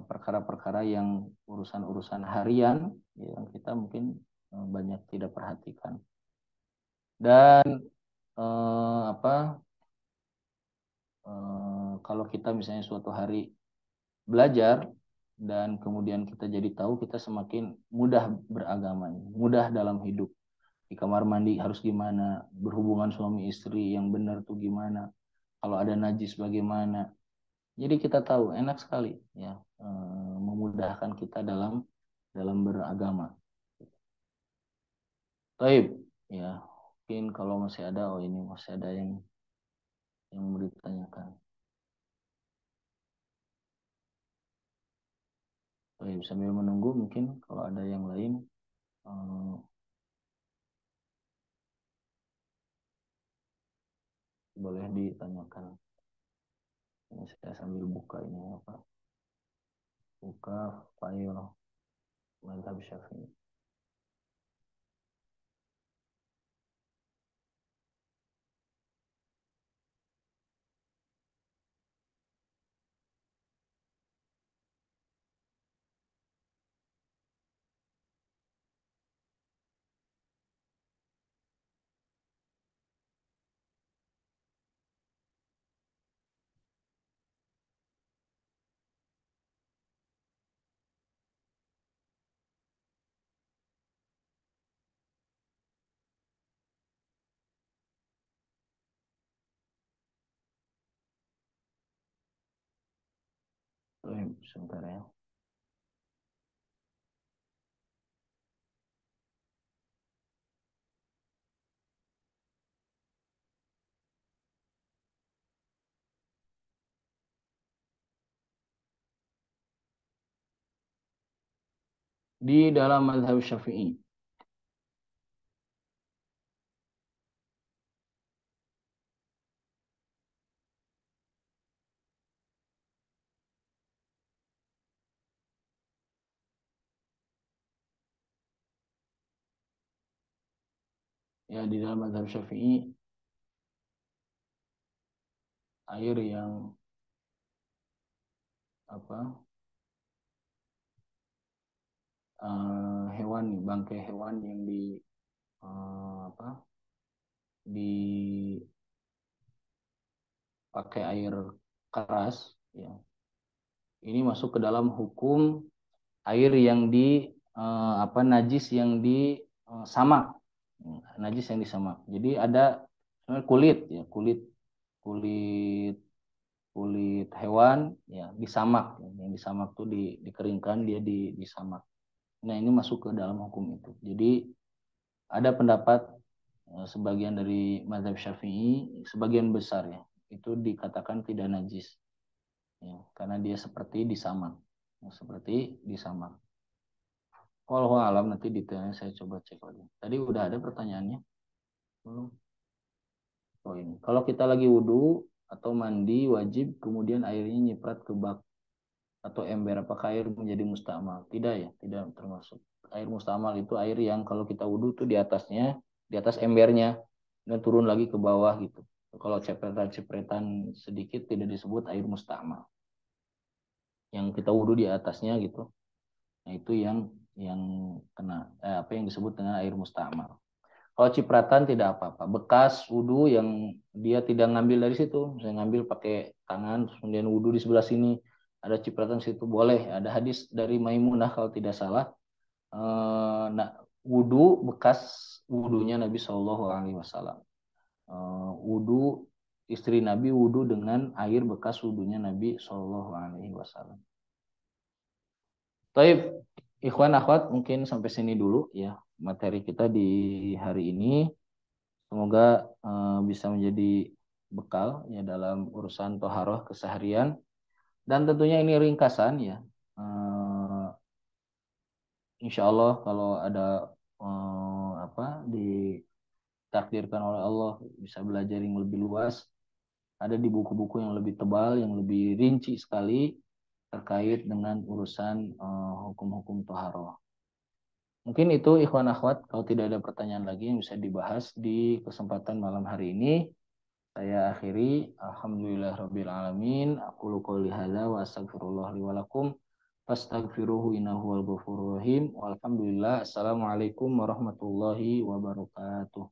perkara-perkara yang urusan-urusan harian yang kita mungkin banyak tidak perhatikan. Dan kalau kita misalnya suatu hari belajar dan kemudian kita jadi tahu, kita semakin mudah beragama, mudah dalam hidup. Di kamar mandi harus gimana, berhubungan suami istri yang benar tuh gimana, kalau ada najis bagaimana. Jadi kita tahu, enak sekali ya, memudahkan kita dalam beragama. Taib ya, mungkin kalau masih ada, ini masih ada yang mau ditanyakan. Taib, sambil menunggu mungkin kalau ada yang lain boleh ditanyakan. Ini saya sambil buka ini apa? Buka file Mazhab Syafi'i. Sebentar ya. Di dalam mazhab Syafi'i, ya, di dalam mazhab Syafi'i, air yang hewan, bangkai hewan yang dipakai air keras ya, ini masuk ke dalam hukum air yang najis yang samak, najis yang disamak. Jadi ada Kulit ya, kulit kulit kulit hewan ya disamak. Yang disamak tuh dikeringkan, dia disamak. Nah, ini masuk ke dalam hukum itu. Jadi ada pendapat sebagian dari mazhab Syafi'i, sebagian besar ya, itu dikatakan tidak najis. Ya, karena dia seperti disamak. Ya, seperti disamak. Wallahu alam, nanti detailnya saya coba cek lagi. Tadi udah ada pertanyaannya? Belum? Oh, ini. Kalau kita lagi wudhu atau mandi wajib kemudian airnya nyiprat ke bak atau ember, apakah air menjadi mustamal? Tidak ya, tidak termasuk. Air mustamal itu air yang kalau kita wudhu tuh di atasnya, di atas embernya, dan turun lagi ke bawah gitu. Kalau cepretan-cepretan sedikit tidak disebut air mustamal. Yang kita wudhu di atasnya gitu. Nah, itu yang kena apa yang disebut dengan air mustamal. Kalau cipratan tidak apa-apa. Bekas wudhu yang dia tidak ngambil dari situ, saya ngambil pakai tangan, kemudian wudhu di sebelah sini, ada cipratan situ boleh. Ada hadis dari Maimunah kalau tidak salah. Nah, wudhu bekas wudhunya Nabi Shallallahu Alaihi Wasallam. Wudhu istri Nabi wudhu dengan air bekas wudhunya Nabi Shallallahu Alaihi Wasallam. Taib, ikhwan akhwat, mungkin sampai sini dulu ya materi kita di hari ini. Semoga bisa menjadi bekal ya dalam urusan toharoh keseharian. Dan tentunya ini ringkasan ya. Insya Allah kalau ada ditakdirkan oleh Allah bisa belajar yang lebih luas. Ada di buku-buku yang lebih tebal, yang lebih rinci sekali terkait dengan urusan hukum-hukum toharoh. Mungkin itu ikhwan akhwat, kalau tidak ada pertanyaan lagi yang bisa dibahas di kesempatan malam hari ini. Saya akhiri, alhamdulillahirabbil alamin. Aku qouli hadza wa astaghfirullah li wa lakum. Fastaghfiruhu innahu wal ghafurur rahim. Walhamdulillah. Assalamualaikum warahmatullahi wabarakatuh.